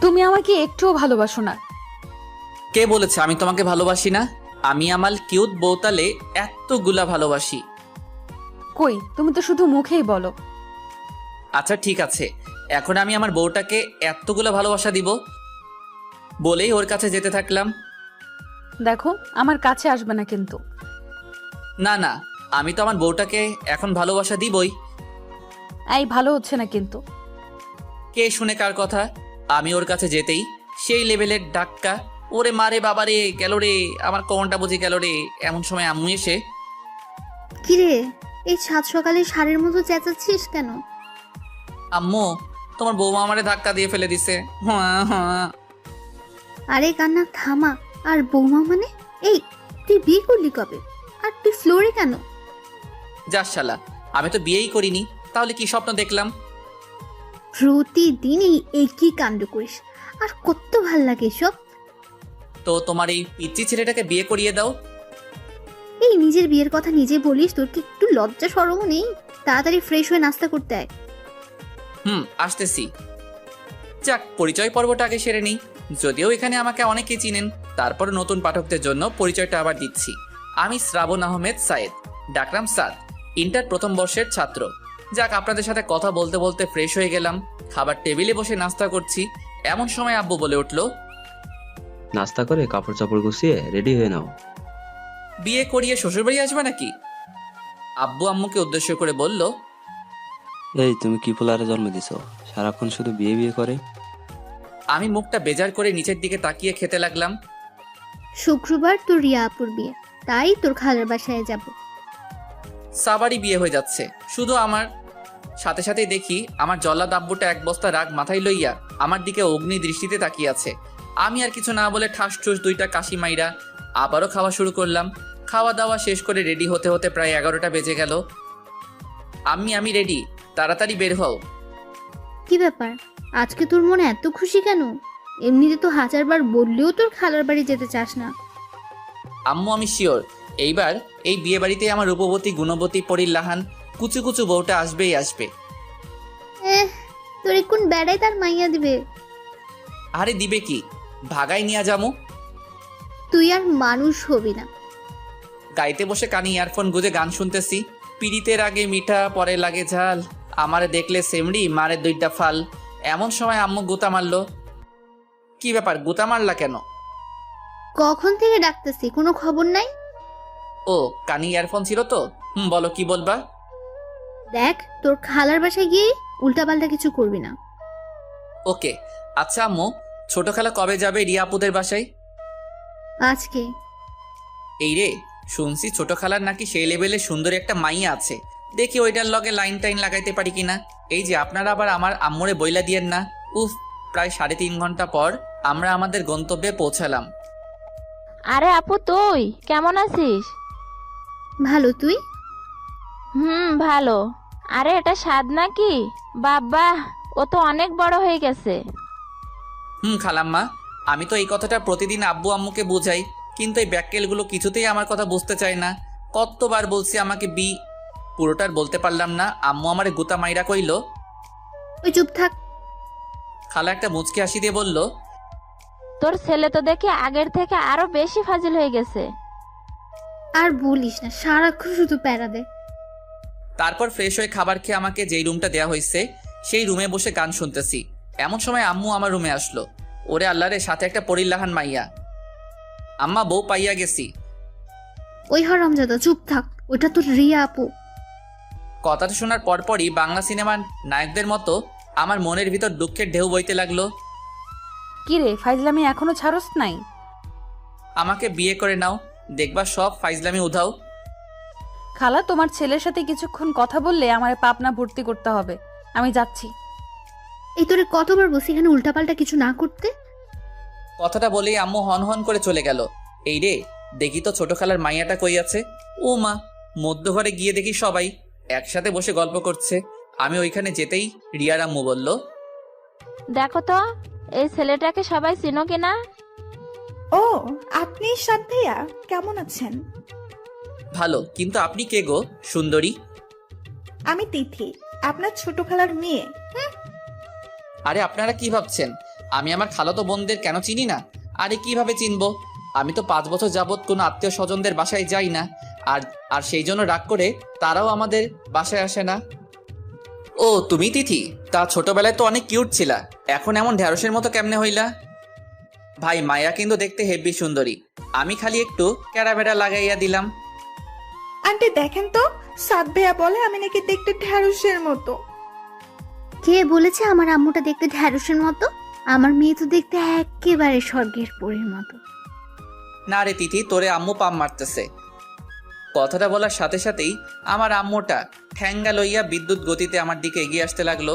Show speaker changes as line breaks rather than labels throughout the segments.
তুমি আমাকে একটুও ভালোবাসো না।
কে বলেছে আমি তোমাকে ভালোবাসি না? আমি আমার কিউট বউতালে এতগুলা ভালোবাসি।
কই, তুমি তো শুধু মুখেই বলো।
আচ্ছা ঠিক আছে, এখন আমি আমার বউটাকে এতগুলা ভালোবাসা দিব বলেই ওর কাছে যেতে থাকলাম।
দেখো, আমার কাছে আসবে না কিন্তু।
না না, আমি তো আমার বউটাকে এখন ভালোবাসা দিবই।
এই ভালো হচ্ছে না কিন্তু।
কে শুনে কার কথা? আমি ওর কাছে যেতেই সেই লেভেলের ডাক্কা, ওরে মারে বাবারে গেল রে, আমার কোমরটা বুঝে গেল রে। এমন সময় আম্মু এসে,
কিরে, এই সাত সকালে ষাঁড়ের মতো চেঁচাচ্ছিস কেন?
আম্মু তোমার বৌমা আমারে ধাক্কা দিয়ে ফেলে দিছে। হ্যাঁ হ্যাঁ।
আরে কান্না থামা। আর বৌমা মানে? এই, তুই বিয়ে করলি কবে? আর তুই ফ্লোরে কেন?
যাস শালা, আমি তো বিয়েই করিনি, তাহলে কি স্বপ্ন দেখলাম?
প্রতিদিন এই একই কাণ্ড করিস, আর কত ভাল লাগে এসব।
তো তোমার এই পিচ্চি ছেলেটাকে বিয়ে করিয়ে দাও।
এই নিজের বিয়ের কথা নিজে বলিস, তোর কি একটু লজ্জা শরমও নেই? তাড়াতাড়ি ফ্রেশ হয়ে নাস্তা করতে আয়।
আসতেছি। যাক, পরিচয় পর্বটা আগে সেরে নিই। যদিও এখানে আমাকে অনেকে চিনেন, তারপর নতুন পাঠকদের জন্য পরিচয়টা আবার দিচ্ছি। আমি শ্রাবণ আহমেদ সায়েদ, ডাকরাম সাদ, ইন্টার প্রথম বর্ষের ছাত্র। যাক, আপনাদের সাথে কথা বলতে বলতে ফ্রেশ হয়ে গেলাম, খাবার টেবিলে বসে নাস্তা করছি। এমন সময় আব্বু বলে উঠলো,
নাস্তা করে কাপড় চাপড় গুছিয়ে রেডি হয়ে নাও।
বিয়ে করিয়ে শ্বশুরবাড়ি আসবে নাকি? আব্বু আম্মুকে উদ্দেশ্য করে বলল।
এই তুমি কি পোলারে জন্ম দিছো, সারাক্ষণ শুধু বিয়ে বিয়ে করে?
আমি মুখটা বেজার করে নিচের দিকে তাকিয়ে খেতে লাগলাম।
শুক্রবার তোর রিয়া আপুর বিয়ে, তাই তোর খালার বাসায় যাব।
সাবারই বিয়ে হয়ে যাচ্ছে শুধু আমার। সাথে সাথেই দেখি আমার জল্লাদ আব্বুটা এক বস্তা রাগ মাথায় লইয়া আমার দিকে অগ্নি দৃষ্টিতে তাকিয়ে আছে। আমি আর কিছু না বলে ঠাস ঠুস দুইটা কাশি মাইরা আবারও খাওয়া শুরু করলাম। খাওয়া দাওয়া শেষ করে রেডি হতে হতে প্রায় 11টা বেজে গেল। আমি রেডি, তাড়াতাড়ি বের হও।
কি ব্যাপার, আজকে তোর মনে এত খুশি কেন? এমনিতে তো হাজারবার বললেও তোর খালার বাড়ি যেতে চাস না।
আম্মু আমি শিওর এইবার এই বিয়ে বাড়িতে আমার রূপবতী গুণবতী পরিল্লাহান কুচু কুচু বউটা আসবেই আসবে।
তোর কোন বেড়াই তার মাইয়া দিবে?
আরে দিবে কি, ভাগাই নিয়া যামু।
তুই আর মানুষ হবি না।
গাইতে বসে কানে ইয়ারফোন গুজে গান শুনতেছি। পিড়িতের আগে মিঠা পরে লাগে ঝাল, আমারে দেখলে সেমড়ি মারে দুইটা ফাল। এমন সময় আম্মু গুতা মারলো। কি ব্যাপার, গুতা মারলা কেন?
কখন থেকে ডাকতেছি, কোনো খবর নাই?
ও, কানে ইয়ারফোন ছিল তো। বলো কি বলবা।
দেখ, তোর খালার বাসায় গিয়ে উল্টাপাল্টা কিছু করবি না।
ওকে। আচ্ছা আম্মু, ছোট খালা কবে যাবে রিয়া আপুদের বাসায়?
আজকে।
এই রে, শুনছি ছোট খালার নাকি সেই লেভেলে সুন্দর একটা মাইয়া আছে। দেখি ওইটার লগে লাইন টাইন লাগাইতে পারি কিনা। এই যে আপনারা আবার আমার আম্মুরে বইলা দিয়েন না। উফ, প্রায় 3.5 ঘন্টা পর আমরা আমাদের গন্তব্যে পৌঁছালাম।
আরে আপু, তুই কেমন আছিস?
ভালো, তুই?
ভালো। আরে এটা স্বাদ নাকি? বাবা, ও তো অনেক বড় হয়ে গেছে।
খালাম্মা, আমি তো এই কথাটা প্রতিদিন আব্বু আম্মুকে বোঝাই, কিন্তু এই ব্যাককেলগুলো কিছুতেই আমার কথা বুঝতে চায় না। কতবার বলছি আমাকে পুরোটার বলতে পারলাম না। আম্মু আমারে গুতা মাইরা কইল।
ওই চুপ থাক।
খালা একটা মুচকি হাসি দিয়ে বলল,
তোর ছেলে তো দেখি আগের থেকে আরো বেশি ফাজিল হয়ে গেছে।
আর বলিস না, সারাক্ষণ শুধু প্যারা দে।
তারপর ফ্রেশ হয়ে খাবার খেয়ে আমাকে যেই রুমটা দেওয়া হয়েছে সেই রুমে বসে গান শুনতেছি। এমন সময় আম্মু আমার রুমে আসলো। ওরে আল্লাহরে, সাথে একটা পরিল্লাহান মাইয়া। আম্মা, বউ পাইয়া গেছি।
ওই হারামজাদা, চুপ থাক, ওটা তোর রিয়া আপু।
কথাটা শোনার পরপরই বাংলা সিনেমার নায়কদের মতো আমার মনের ভিতর দুঃখের ঢেউ বইতে লাগলো।
কি রে, ফাইজলামি এখনো ছাড়স নাই?
আমাকে বিয়ে করে নাও, দেখবা সব ফাইজলামি উধাও।
খালা, তোমার ছেলের সাথে কিছুক্ষণ কথা বললে আমার পাপনা ভর্তি করতে হবে। আমি যাচ্ছি।
এই তোরে কতবার বলছি এখানে উল্টাপাল্টা কিছু না করতে।
কথাটা বলেই আম্মু হন হন করে চলে গেল। এই রে, দেখি তো ছোট খালার মাইয়াটা কই আছে। ও মা, মধ্য ঘরে গিয়ে দেখি সবাই একসাথে বসে গল্প করছে। আমি ওইখানে যেতেই রিয়ার আম্মু বলল,
দেখো তো এই ছেলেটাকে সবাই চিনো কিনা।
ও, আপনি সাদ ভাইয়া, কেমন আছেন?
ভালো, কিন্তু আপনি কে গো সুন্দরী?
আমি তিথি, আপনার ছোট খালার মেয়ে।
আরে আপনারা কি ভাবছেন আমি আমার খালাতো বোনদের কেন চিনি না? আরে কিভাবে চিনবো? আমি তো 5 বছর যাবৎ কোনো আত্মীয় স্বজনদের বাসায় যাই না। আর আর সেই জন্য রাগ করে তারাও আমাদের বাসায় আসে না। ও তুমি তিথি, তা ছোটবেলায় তো অনেক কিউট ছিলা, এখন এমন ঢ্যাঁড়সের মতো কেমনে হইলা? ভাই মায়া কিন্তু দেখতে হেব্বি সুন্দরী, আমি খালি একটু ক্যারাবেরা লাগাইয়া দিলাম।
আন্টি দেখেন তো, সাদ ভাইয়া বলে আমি নাকি দেখতে ঢ্যাঁড়সের মতো।
কে বলেছে আমার আম্মুটা দেখতে ঢ্যাঁড়সের মতো? আমার মেয়ে তো দেখতে একেবারে স্বর্গের পরীর মতো।
না রে তিথি, তোরে আম্মু পাম মারতেছে। কথাটা বলার সাথে সাথেই আমার আম্মুটা ঠ্যাঙ্গা লইয়া বিদ্যুৎ গতিতে আমার দিকে এগিয়ে আসতে লাগলো।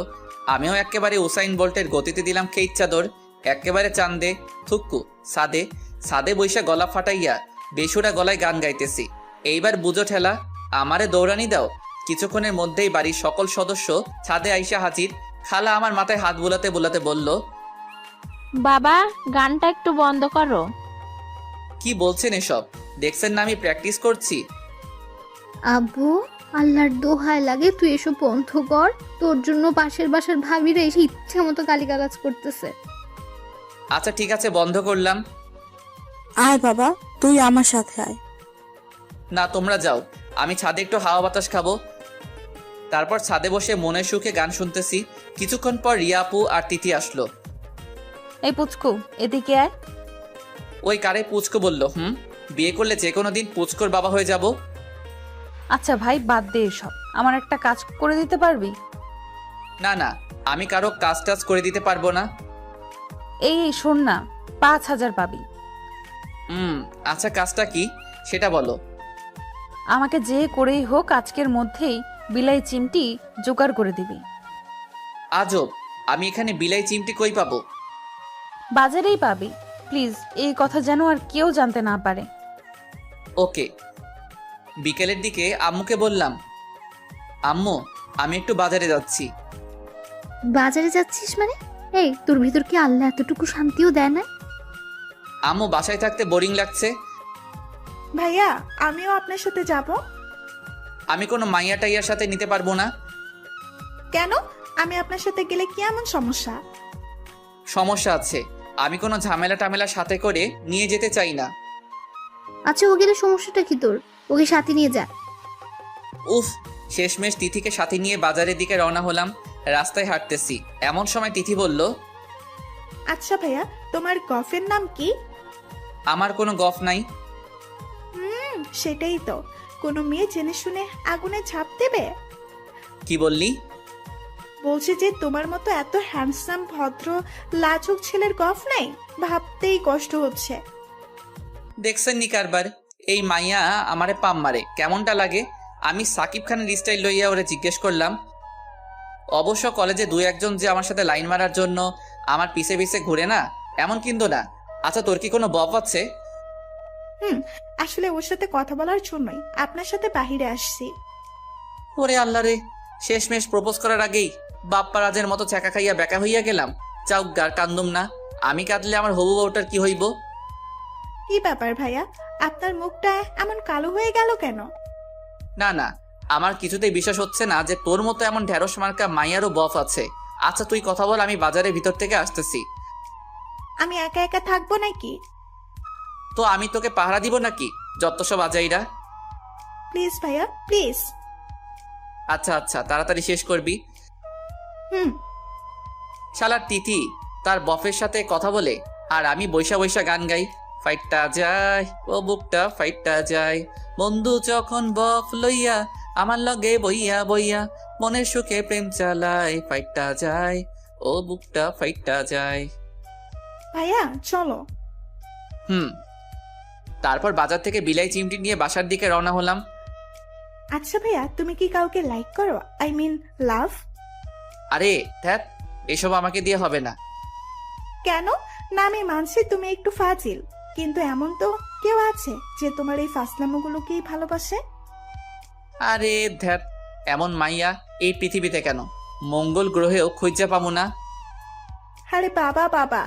আমিও একেবারে উসাইন বোল্টের গতিতে দিলাম খেইচ চাদর, একেবারে চান্দে থুক্কু সাদে সাদে বৈশা গলা ফাটাইয়া বেসুরা গলায় গান গাইতেছি। এইবার বুঝো ঠেলা, আমারে দৌড়ানি দাও। কিছুক্ষণের মধ্যেই বাড়ির সকল সদস্য ছাদে আইসা হাজির। খালা আমার মাথায় হাত বুলাতে বুলাতে বলল,
বাবা, গানটা একটু বন্ধ করো।
কি বলছেন এসব? দেখছেন না আমি প্র্যাকটিস করছি।
আব্বু, আল্লাহর দোহাই লাগে তুই এসব বন্ধ কর। তোর জন্য পাশের বাসার ভাবিরা এসে ইচ্ছে মতো গালিগালাজ করতেছে।
আচ্ছা ঠিক আছে, বন্ধ করলাম।
আয় বাবা, তুই আমার সাথে আয়।
না তোমরা যাও, আমি ছাদে একটু হাওয়া বাতাস খাবো। তারপর ছাদে বসে মনের সুখে গান শুনতেছি। কিছুক্ষণ পর রিয়া আপু আর তিথি আসলো।
এই পুচকু, এদিকে আয়।
ওই কারে পুচকো বলল? বিয়ে করলে যে কোনো দিন পুচকোর বাবা হয়ে যাব।
আচ্ছা ভাই, বাদ দে এসব। আমার একটা কাজ করে দিতে পারবি?
না না, আমি কারো কাজ টাজ করে দিতে পারবো না।
এই শোন না, 5,000 পাবি।
আচ্ছা কাজটা কি সেটা বলো।
আমাকে যে করেই হোক আজকের মধ্যেই বিলাই চিমটি জোগাড় করে দিবি।
আজব, আমি এখানে বিলাই চিমটি কই পাবো?
বাজারেই পাবি। প্লিজ এই কথা যেন আর কেউ জানতে না পারে।
ওকে। বিকেলের দিকে আম্মুকে বললাম, আম্মু আমি একটু বাজারে যাচ্ছি।
বাজারে যাচ্ছিস মানে? এই, তোর ভিতর কি আল্লাহ এতটুকু শান্তিও দেয় না?
আম্মু বাসায় থাকতে বোরিং লাগছে।
ভাইয়া আমিও আপনার সাথে যাব।
আমি কোনো মাইয়া টাইয়ার সাথে নিতে পারবো না।
কেন? আমি আপনার সাথে গেলে কি এমন সমস্যা?
সমস্যা আছে, আমি কোনো ঝামেলা টামেলা সাথে করে নিয়ে যেতে চাই না।
আচ্ছা, ও গেলে সমস্যাটা কি তোর? ওকে সাথে নিয়ে যা।
উফ, শেষমেশ তিথিকে সাথে নিয়ে বাজারের দিকে রওনা হলাম। রাস্তায় হাঁটতেছি, এমন সময় তিথি বলল,
আচ্ছা ভাইয়া, তোমার গফের নাম কি?
আমার কোনো গফ নাই।
সেটাই তো, কোনো মেয়ে জেনে শুনে আগুনে ঝাঁপ দেবে?
কি বললি?
বলছে যে তোমার মতো এত হ্যান্ডসাম ভদ্র লাজুক ছেলের গফ নাই, ভাবতেই কষ্ট হচ্ছে।
দেখছেন নি কারবার, এই মাইয়া আমারে পাম মারে, কেমনটা লাগে? আমি সাকিব খানের স্টাইল লইয়া ওরে জিজ্ঞেস করলাম। অবশ্য কলেজে 2-1 যে আমার সাথে লাইন মারার জন্য আমার পিছে পিছে ঘুরে না, এমন কিন্তু না। আচ্ছা তোর কি কোনো বফ আছে?
আসলে ওর সাথে কথা বলার জন্যই আপনার সাথে বাহিরে আসছি।
ওরে আল্লাহ রে, শেষমেশ প্রপোজ করার আগেই বাপ্পা রাজের মতো চাকা খাইয়া বেকা হইয়া গেলাম। চাউক গার কান্দুম না, আমি কাঁদলে আমার হবু বউটার কি হইব?
কি ব্যাপার ভাইয়া, আপনার মুখটা এমন কালো হয়ে গেল কেন?
না না, আমার কিছুতেই বিশ্বাস হচ্ছে না যে তোর মতো এমন ঢেঁড়স মার্কা মাইয়ারও বফ আছে। আচ্ছা তুই কথা বল, আমি বাজারের ভিতর থেকে আসতেছি।
আমি একা একা থাকবো নাকি?
তো আমি তোকে পাহারা দিব নাকি যত সব আজাইরা?
প্লিজ ভাইয়া, প্লিজ।
আচ্ছা আচ্ছা, তাড়াতাড়ি শেষ করবি।
হুম।
শালার তিথি তার বফের সাথে কথা বলে আর আমি বৈশা বৈশা গান গাই। ফাইটটা যায় ও বুকটা ফাইটটা যায়, বন্ধু যখন বফ লইয়া আমার লগে বইয়া বইয়া মনের সুখে প্রেম চালায়। ফাইটটা যায় ও বুকটা ফাইটটা যায়।
ভাইয়া চলো।
তারপর বাজার থেকে বিলাই চিমটি নিয়ে বাসার দিকে রওনা হলাম।
আচ্ছা ভাইয়া, তুমি কি কাউকে লাইক করো? আই মিন লাভ?
আরে ধ্যাত, এসব আমাকে দিয়ে হবে না।
কেন না? আমি মানছি তুমি একটু ফাজিল, কিন্তু এমন তো কেউ আছে যে তোমার এই ফাসলামোগুলোকেই ভালোবাসে।
আরে ধ্যাত, এমন মাইয়া এই পৃথিবীতে কেন, মঙ্গল গ্রহেও খুঁজে পাবো না।
আরে বাবা বাবা,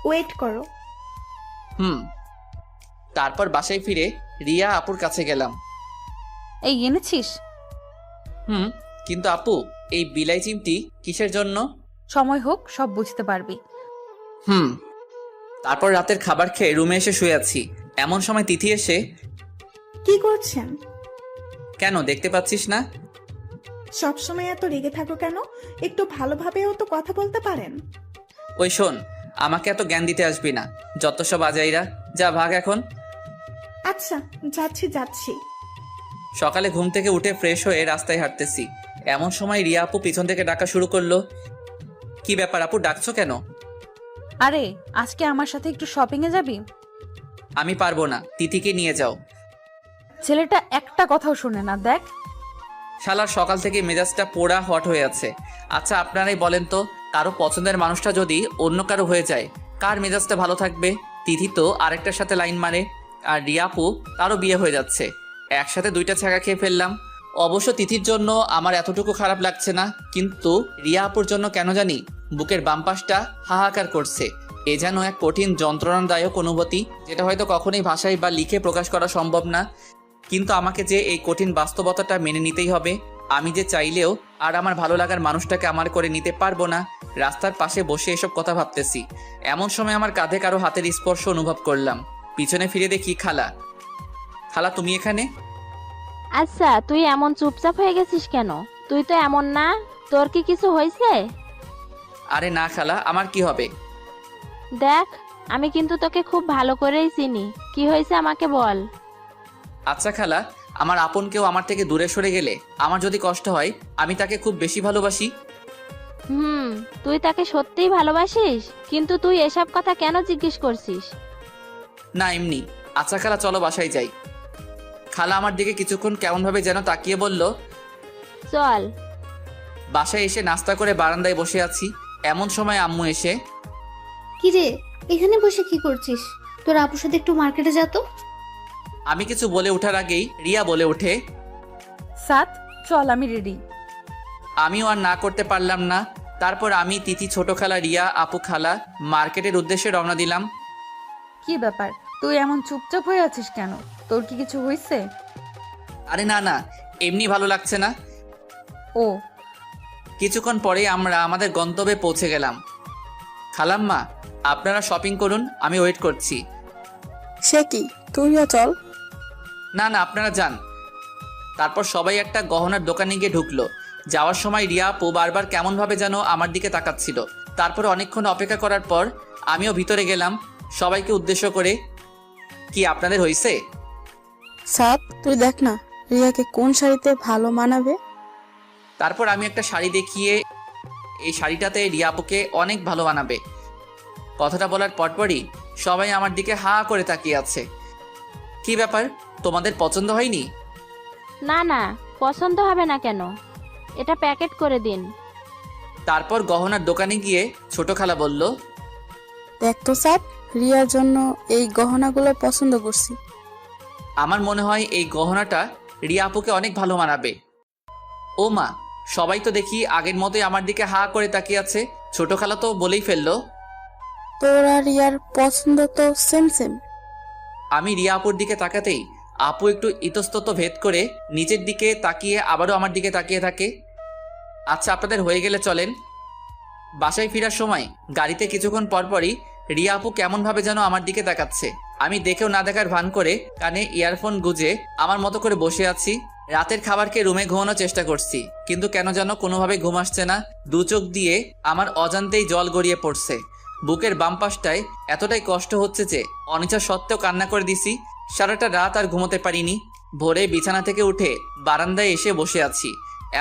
ওয়েট করো।
তারপর বাসায় ফিরে রিয়া আপুর কাছে গেলাম।
এই এনেছিস?
কিন্তু আপু, এই বিলাই চিমটি কিসের জন্য?
সময় হোক সব বুঝতে পারবি।
হুম। তারপর রাতের খাবার খেয়ে রুমে এসে শুয়ে আছি। এমন সময় তিথি এসে,
কি করছেন?
কেন দেখতে পাচ্ছিস না?
সবসময় এত রেগে থাকো কেন? একটু ভালোভাবেও তো কথা বলতে পারেন।
ওই শোন, আমাকে এত জ্ঞান দিতে আসবি না। যত সব আজাইরা, যা ভাগ এখন।
আচ্ছা, যাচ্ছি।
সকালে ঘুম থেকে উঠে ফ্রেশ হয়ে রাস্তায় হাঁটতেছি। এমন সময় রিয়া আপু পিছন থেকে ডাকা শুরু করলো। কি ব্যাপার আপু, ডাকছো কেন?
আরে আজকে আমার সাথে একটু শপিং এ যাবি?
আমি পারবো না, তিথিকে নিয়ে যাও।
ছেলেটা একটা কথাও শুনে না, দেখ।
শালার সকাল থেকে মেজাজটা পোড়া হট হয়ে আছে। আচ্ছা আপনারাই বলেন তো, কারো পছন্দের মানুষটা যদি অন্য কারো হয়ে যায়, কার মেজাজটা ভালো থাকবে? তিথি তো আরেকটার সাথে লাইন মারে, আর রিয়া আপু তারও বিয়ে হয়ে যাচ্ছে। একসাথে দুইটা ছ্যাঁকা খেয়ে ফেললাম। অবশ্য তিথির জন্য আমার এতটুকু খারাপ লাগছে না, কিন্তু রিয়া আপুর জন্য কেন জানি বুকের বাম পাশটা হাহাকার করছে। এ যেন এক কঠিন যন্ত্রণাদায়ক অনুভূতি, যেটা হয়তো কখনোই ভাষায় বা লিখে প্রকাশ করা সম্ভব না। কিন্তু আমাকে যে এই কঠিন বাস্তবতাটা মেনে নিতেই হবে। আমি যে চাইলেও আর আমার ভালো লাগার মানুষটাকে আমার করে নিতে পারবো না। রাস্তার পাশে বসে এসব কথা ভাবতেছি। এমন সময় আমার কাঁধে কারো হাতের স্পর্শ অনুভব করলাম। পিছনে ফিরে দেখি খালা। খালা তুমি এখানে?
আচ্ছা, তুই এমন চুপচাপ হয়ে গেছিস কেন? তুই তো এমন না, তোর কি কিছু হয়েছে?
আরে না খালা, আমার কি হবে?
দেখ, আমি কিন্তু তোকে খুব ভালো করেই চিনি। কি হয়েছে আমাকে বল।
আচ্ছা খালা, আমার আপন কেউ আমার থেকে দূরে সরে গেলে আমার যদি কষ্ট হয়, আমি তাকে খুব বেশি ভালোবাসি।
তুই তাকে সত্যিই ভালোবাসিস? কিন্তু তুই এসব কথা কেন জিজ্ঞেস করছিস?
না এমনি। আচ্ছা খালা, চলো বাসায় যাই। খালা আমার দিকে কিছুক্ষণ কেমনভাবে যেন তাকিয়ে বলল।
চল।
বাসায় এসে নাস্তা করে বারান্দায় বসে আছি। এমন সময় আম্মু এসে,
কি রে, এখানে বসে কি করছিস? তোর আপুর সাথে একটু মার্কেটে যা তো।
আমি কিছু বলে ওঠার আগেই রিয়া বলে ওঠে।
সাত, চল আমি রেডি।
আমিও আর না করতে পারলাম না। তারপর আমি, তিথি, ছোট খালা, রিয়া আপু, খালা মার্কেটের উদ্দেশ্যে রওনা দিলাম।
কি ব্যাপার, তুই এমন চুপচাপ হয়ে আছিস কেন? তোর কি কিছু হয়েছে?
আরে না না, এমনি ভালো লাগছে না।
ও,
কিছুক্ষণ পরে আমরা আমাদের গন্তব্যে পৌঁছে গেলাম। খালাম্মা, আপনারা শপিং করুন, আমি ওয়েট করছি।
সে কি, তুইও চল।
না না, আপনারা যান। তারপর সবাই একটা গহনার দোকানে গিয়ে ঢুকলো। যাওয়ার সময় রিয়া আপু বারবার কেমনভাবে যেন আমার দিকে তাকাচ্ছিল। তারপর অনেকক্ষণ অপেক্ষা করার পর আমিও ভিতরে গেলাম সবাইকে উদ্দেশ্য করে। কি আপনাদের হয়েছে?
সাত, তুই দেখ না রিয়াকে কোন শাড়িতে ভালো মানাবে।
তারপর আমি একটা শাড়ি দেখিয়ে, এই শাড়িটাতে রিয়া আপুকে অনেক ভালো মানাবে। কথাটা বলার পরপরই সবাই আমার দিকে হা করে তাকিয়ে আছে। কি ব্যাপার, তোমাদের পছন্দ হয়নি?
না না, পছন্দ হবে না কেন? এটা প্যাকেট করে দিন।
তারপর গহনার দোকানে গিয়ে ছোট খালা বলল,
দেখ তো সাত, রিয়ার জন্য এই গহনাগুলো পছন্দ করছি।
আমার মনে হয় এই গহনাটা রিয়া আপুকে অনেক ভালো মানাবে। ও মা, সবাই তো দেখি আগের মতোই আমার দিকে হা করে তাকিয়ে আছে। ছোট খালা তো বলেই ফেললো।
তোর আর রিয়ার পছন্দ তো সেম সেম।
আমি রিয়া আপুর দিকে তাকাতেই আপু একটু ইতস্তত ভেদ করে নিচের দিকে তাকিয়ে আবারও আমার দিকে তাকিয়ে থাকে। আচ্ছা আপনাদের হয়ে গেলে চলেন। বাসায় ফেরার সময় গাড়িতে কিছুক্ষণ পরপরই রিয়া আপু কেমনভাবে যেন আমার দিকে তাকাচ্ছে। আমি দেখেও না দেখার ভান করে কানে ইয়ারফোন গুজে আমার মতো করে বসে আছি। রাতের খাবার খেয়ে রুমে ঘুমানোর চেষ্টা করছি, কিন্তু কেন যেন কোনোভাবে ঘুম আসছে না। দু চোখ দিয়ে আমার অজান্তেই জল গড়িয়ে পড়ছে। বুকের বাম পাশটায় এতটাই কষ্ট হচ্ছে যে অনিচ্ছা সত্ত্বেও কান্না করে দিছি। সারাটা রাত আর ঘুমোতে পারিনি। ভোরে বিছানা থেকে উঠে বারান্দায় এসে বসে আছি।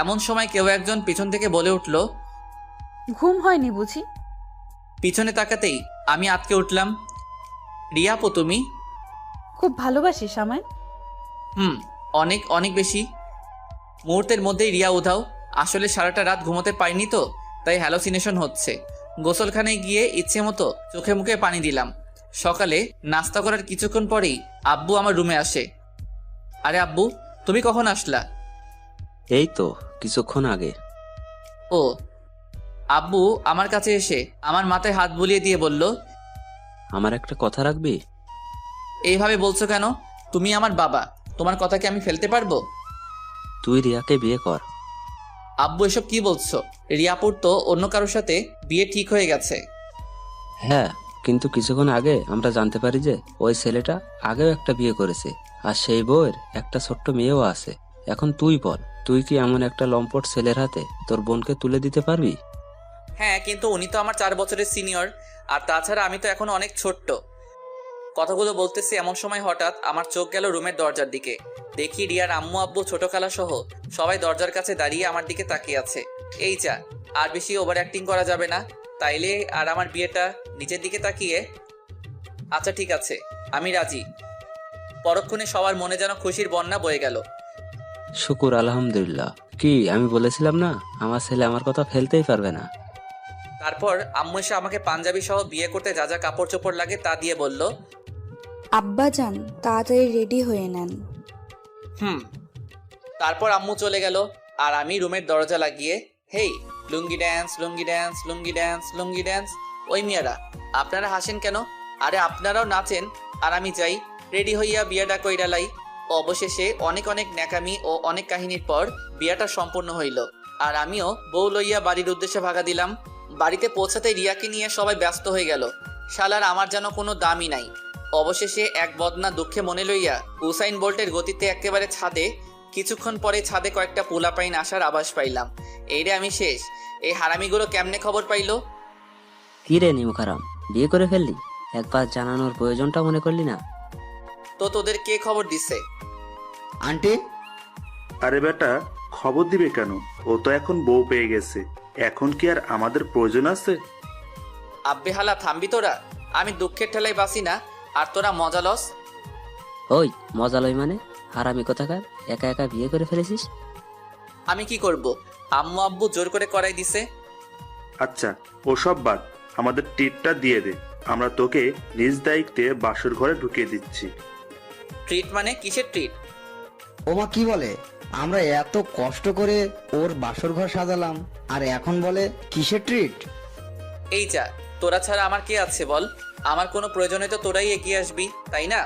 এমন সময় কেউ একজন পিছন থেকে বলে উঠল।
ঘুম হয়নি বুঝি?
পিছনে তাকাতেই আমি আটকে উঠলাম। রিয়া আপু তুমি?
খুব ভালোবাসিস আমায়?
অনেক অনেক বেশি। মুহূর্তের মধ্যেই রিয়া উধাও। আসলে সারাটা রাত ঘুমোতে পারিনি তো, তাই হ্যালোসিনেশন হচ্ছে। গোসলখানায় গিয়ে ইচ্ছে মতো চোখে মুখে পানি দিলাম। সকালে নাস্তা করার কিছুক্ষণ পরেই আব্বু আমার রুমে আসে। আরে আব্বু, তুমি কখন আসলা?
এই তো কিছুক্ষণ আগে।
ও। আব্বু আমার কাছে এসে আমার মাথায় হাত বুলিয়ে দিয়ে বলল,
আমার একটা কথা রাখবি?
এইভাবে বলছো কেন? তুমি আমার বাবা, তোমার কথা কি আমি ফেলতে পারবো?
তুই রিয়াকে বিয়ে কর।
আব্বু এসব কি বলছো? রিয়াপুর তো অন্য কারোর সাথে বিয়ে ঠিক হয়ে গেছে।
হ্যাঁ, কিন্তু কিছুক্ষণ আগে আমরা জানতে পারি যে ওই ছেলেটা আগেও একটা বিয়ে করেছে, আর সেই বউয়ের একটা ছোট্ট মেয়েও আছে। এখন তুই বল, তুই কি এমন একটা লম্পট ছেলের হাতে তোর বোনকে তুলে দিতে পারবি?
হ্যাঁ, কিন্তু উনি তো আমার 4 বছরের সিনিয়র, আর তাছাড়া আমি তো এখন অনেক ছোট্ট। কথাগুলো বলতেছি এমন সময় হঠাৎ আমার চোখ গেল রুমের দরজার দিকে। দেখি রিয়ার আম্মু আব্বু ছোট খালা সহ সবাই দরজার কাছে দাঁড়িয়ে আমার দিকে তাকিয়ে আছে। এই যা, আর বেশি ওভার অ্যাক্টিং করা যাবে না, তাইলে আর আমার বিয়েটা নিচের দিকে তাকিয়ে। আচ্ছা ঠিক আছে, আমি রাজি। পরক্ষণে সবার মনে যেন খুশির বন্যা বয়ে গেল।
শুকুর আলহামদুলিল্লাহ। কি আমি বলেছিলাম না, আমার ছেলে আমার কথা ফেলতেই পারবে না।
তারপর আম্মু এসে আমাকে পাঞ্জাবি সহ বিয়ে করতে যা যা কাপড় চোপড় লাগে তা দিয়ে বলল,
আব্বাজান তাড়াতাড়ি রেডি হয়ে নেন।
হুম। তারপর আম্মু চলে গেল, আর আমি রুমের দরজা লাগিয়ে, হেই, লুঙ্গি ড্যান্স, লুঙ্গি ড্যান্স, লুঙ্গি ড্যান্স, লুঙ্গি ড্যান্স। ওই মিয়ারা, আপনারা হাসেন কেন? আরে আপনারাও নাচেন, আর আমি যাই রেডি হইয়া বিয়েটা কইরালাই। অবশেষে অনেক অনেক ন্যাকামি ও অনেক কাহিনীর পর বিয়েটা সম্পূর্ণ হইল, আর আমিও বউ লইয়া বাড়ির উদ্দেশ্যে ভাগা দিলাম। বাড়িতে পৌঁছাতে রিয়াকে নিয়ে সবাই ব্যস্ত হয়ে গেল। শালার আমার যেন কোনো দামই নাই। অবশেষে এক বদনা দুঃখে মনে লইয়া উসাইন বোল্টের গতিতে একেবারে ছাদে, কিছুক্ষণ পরে ছাদে কয়েকটা পোলাপাইন আসার আভাস পাইলাম। এই রে আমি শেষ। এই হারামিগুলো কেমনে খবর পাইলো?
কি রে নিমুখারাম, বিয়ে করে ফেললি? একবার জানানোর প্রয়োজনটা মনে করলি না?
তো তোদের কে খবর দিছে?
আন্টি,
আরে বেটা, খবর দিবে কেন? ও তো এখন বউ পেয়ে গেছে, এখন কি আর আমাদের প্রয়োজন আছে?
আব্বে হালা থামবি তোরা? আমি দুঃখের ঠেলায় বাসি না, আর তোরা মজা লস।
ওই মজা লই মানে? হারামি কোথাকার, একা একা বিয়ে করে ফেলেছিস?
আমি কি করব? আম্মু আব্বু জোর করে করাই দিছে।
আচ্ছা, ওসব বাদ, আমাদের ট্রিটটা দিয়ে দে। আমরা তোকে নিজ দায়িত্বে বাসর ঘরে ঢুকিয়ে দিচ্ছি।
ট্রিট মানে কিসের ট্রিট?
ওমা কি বলে? আমরা এত কষ্ট করে ওর বাসর ঘর সাজালাম, আর এখন বলে কিসের ট্রিট?
এই যা, তোরা ছাড়া আমার কে আছে বল? আমার কোনো প্রয়োজনে তো তোরাই এগিয়ে আসবি, তাই না?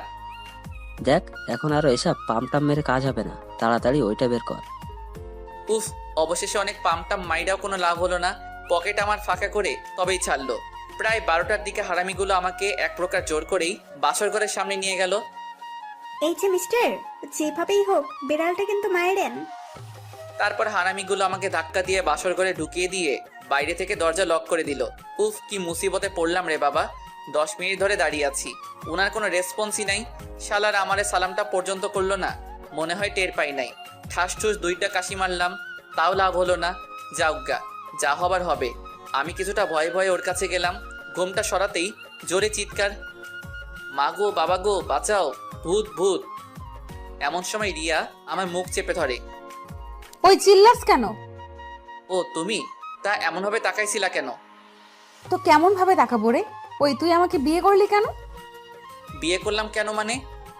দেখ, এখন আর এসব পামটাম মেরে কাজ হবে না, তাড়াতাড়ি ওইটা বের কর।
উফ, অবশেষে অনেক পামটাম মাইরাও কোনো লাভ হলো না। পকেট আমার ফাঁকা করে তবেই ছাড়লো। প্রায় 12টার দিকে হারামিগুলো আমাকে এক প্রকার জোর করেই বাসর ঘরের সামনে নিয়ে গেল।
এই যে মিস্টার, যেভাবেই হোক বেড়ালটা কিন্তু মায়েরেন।
তারপর হারামিগুলো আমাকে ধাক্কা দিয়ে বাসর ঘরে ঢুকিয়ে দিয়ে বাইরে থেকে দরজা লক করে দিল। উফ, কি মুসিবতে পড়লাম রে বাবা। 10 মিনিট ধরে দাঁড়িয়ে আছি, ওনার কোনো রেসপন্সই নাই। শালার আমারে সালামটা পর্যন্ত করলো না, মনে হয় টের পাই নাই। ঠাস ঠুস 2টা কাশি মারলাম, তাও লাভ হলো না। যাউগা, যা হবার হবে। আমি কিছুটা ভয়ে ভয়ে ওর কাছে গেলাম। ঘুমটা সরাতেই জোরে চিৎকার, মা গো, বাবা গো, বাঁচাও, ভূত ভূত। এমন সময় রিয়া আমার মুখ চেপে ধরে।
ওই চিল্লাস কেন?
ও তুমি? তা এমনভাবে তাকাইছিলা কেন?
তো কেমন ভাবে তাকাবো রে? ওই তুই আমাকে বিয়ে করলি কেন?
বিয়ে করলাম কেন মানে?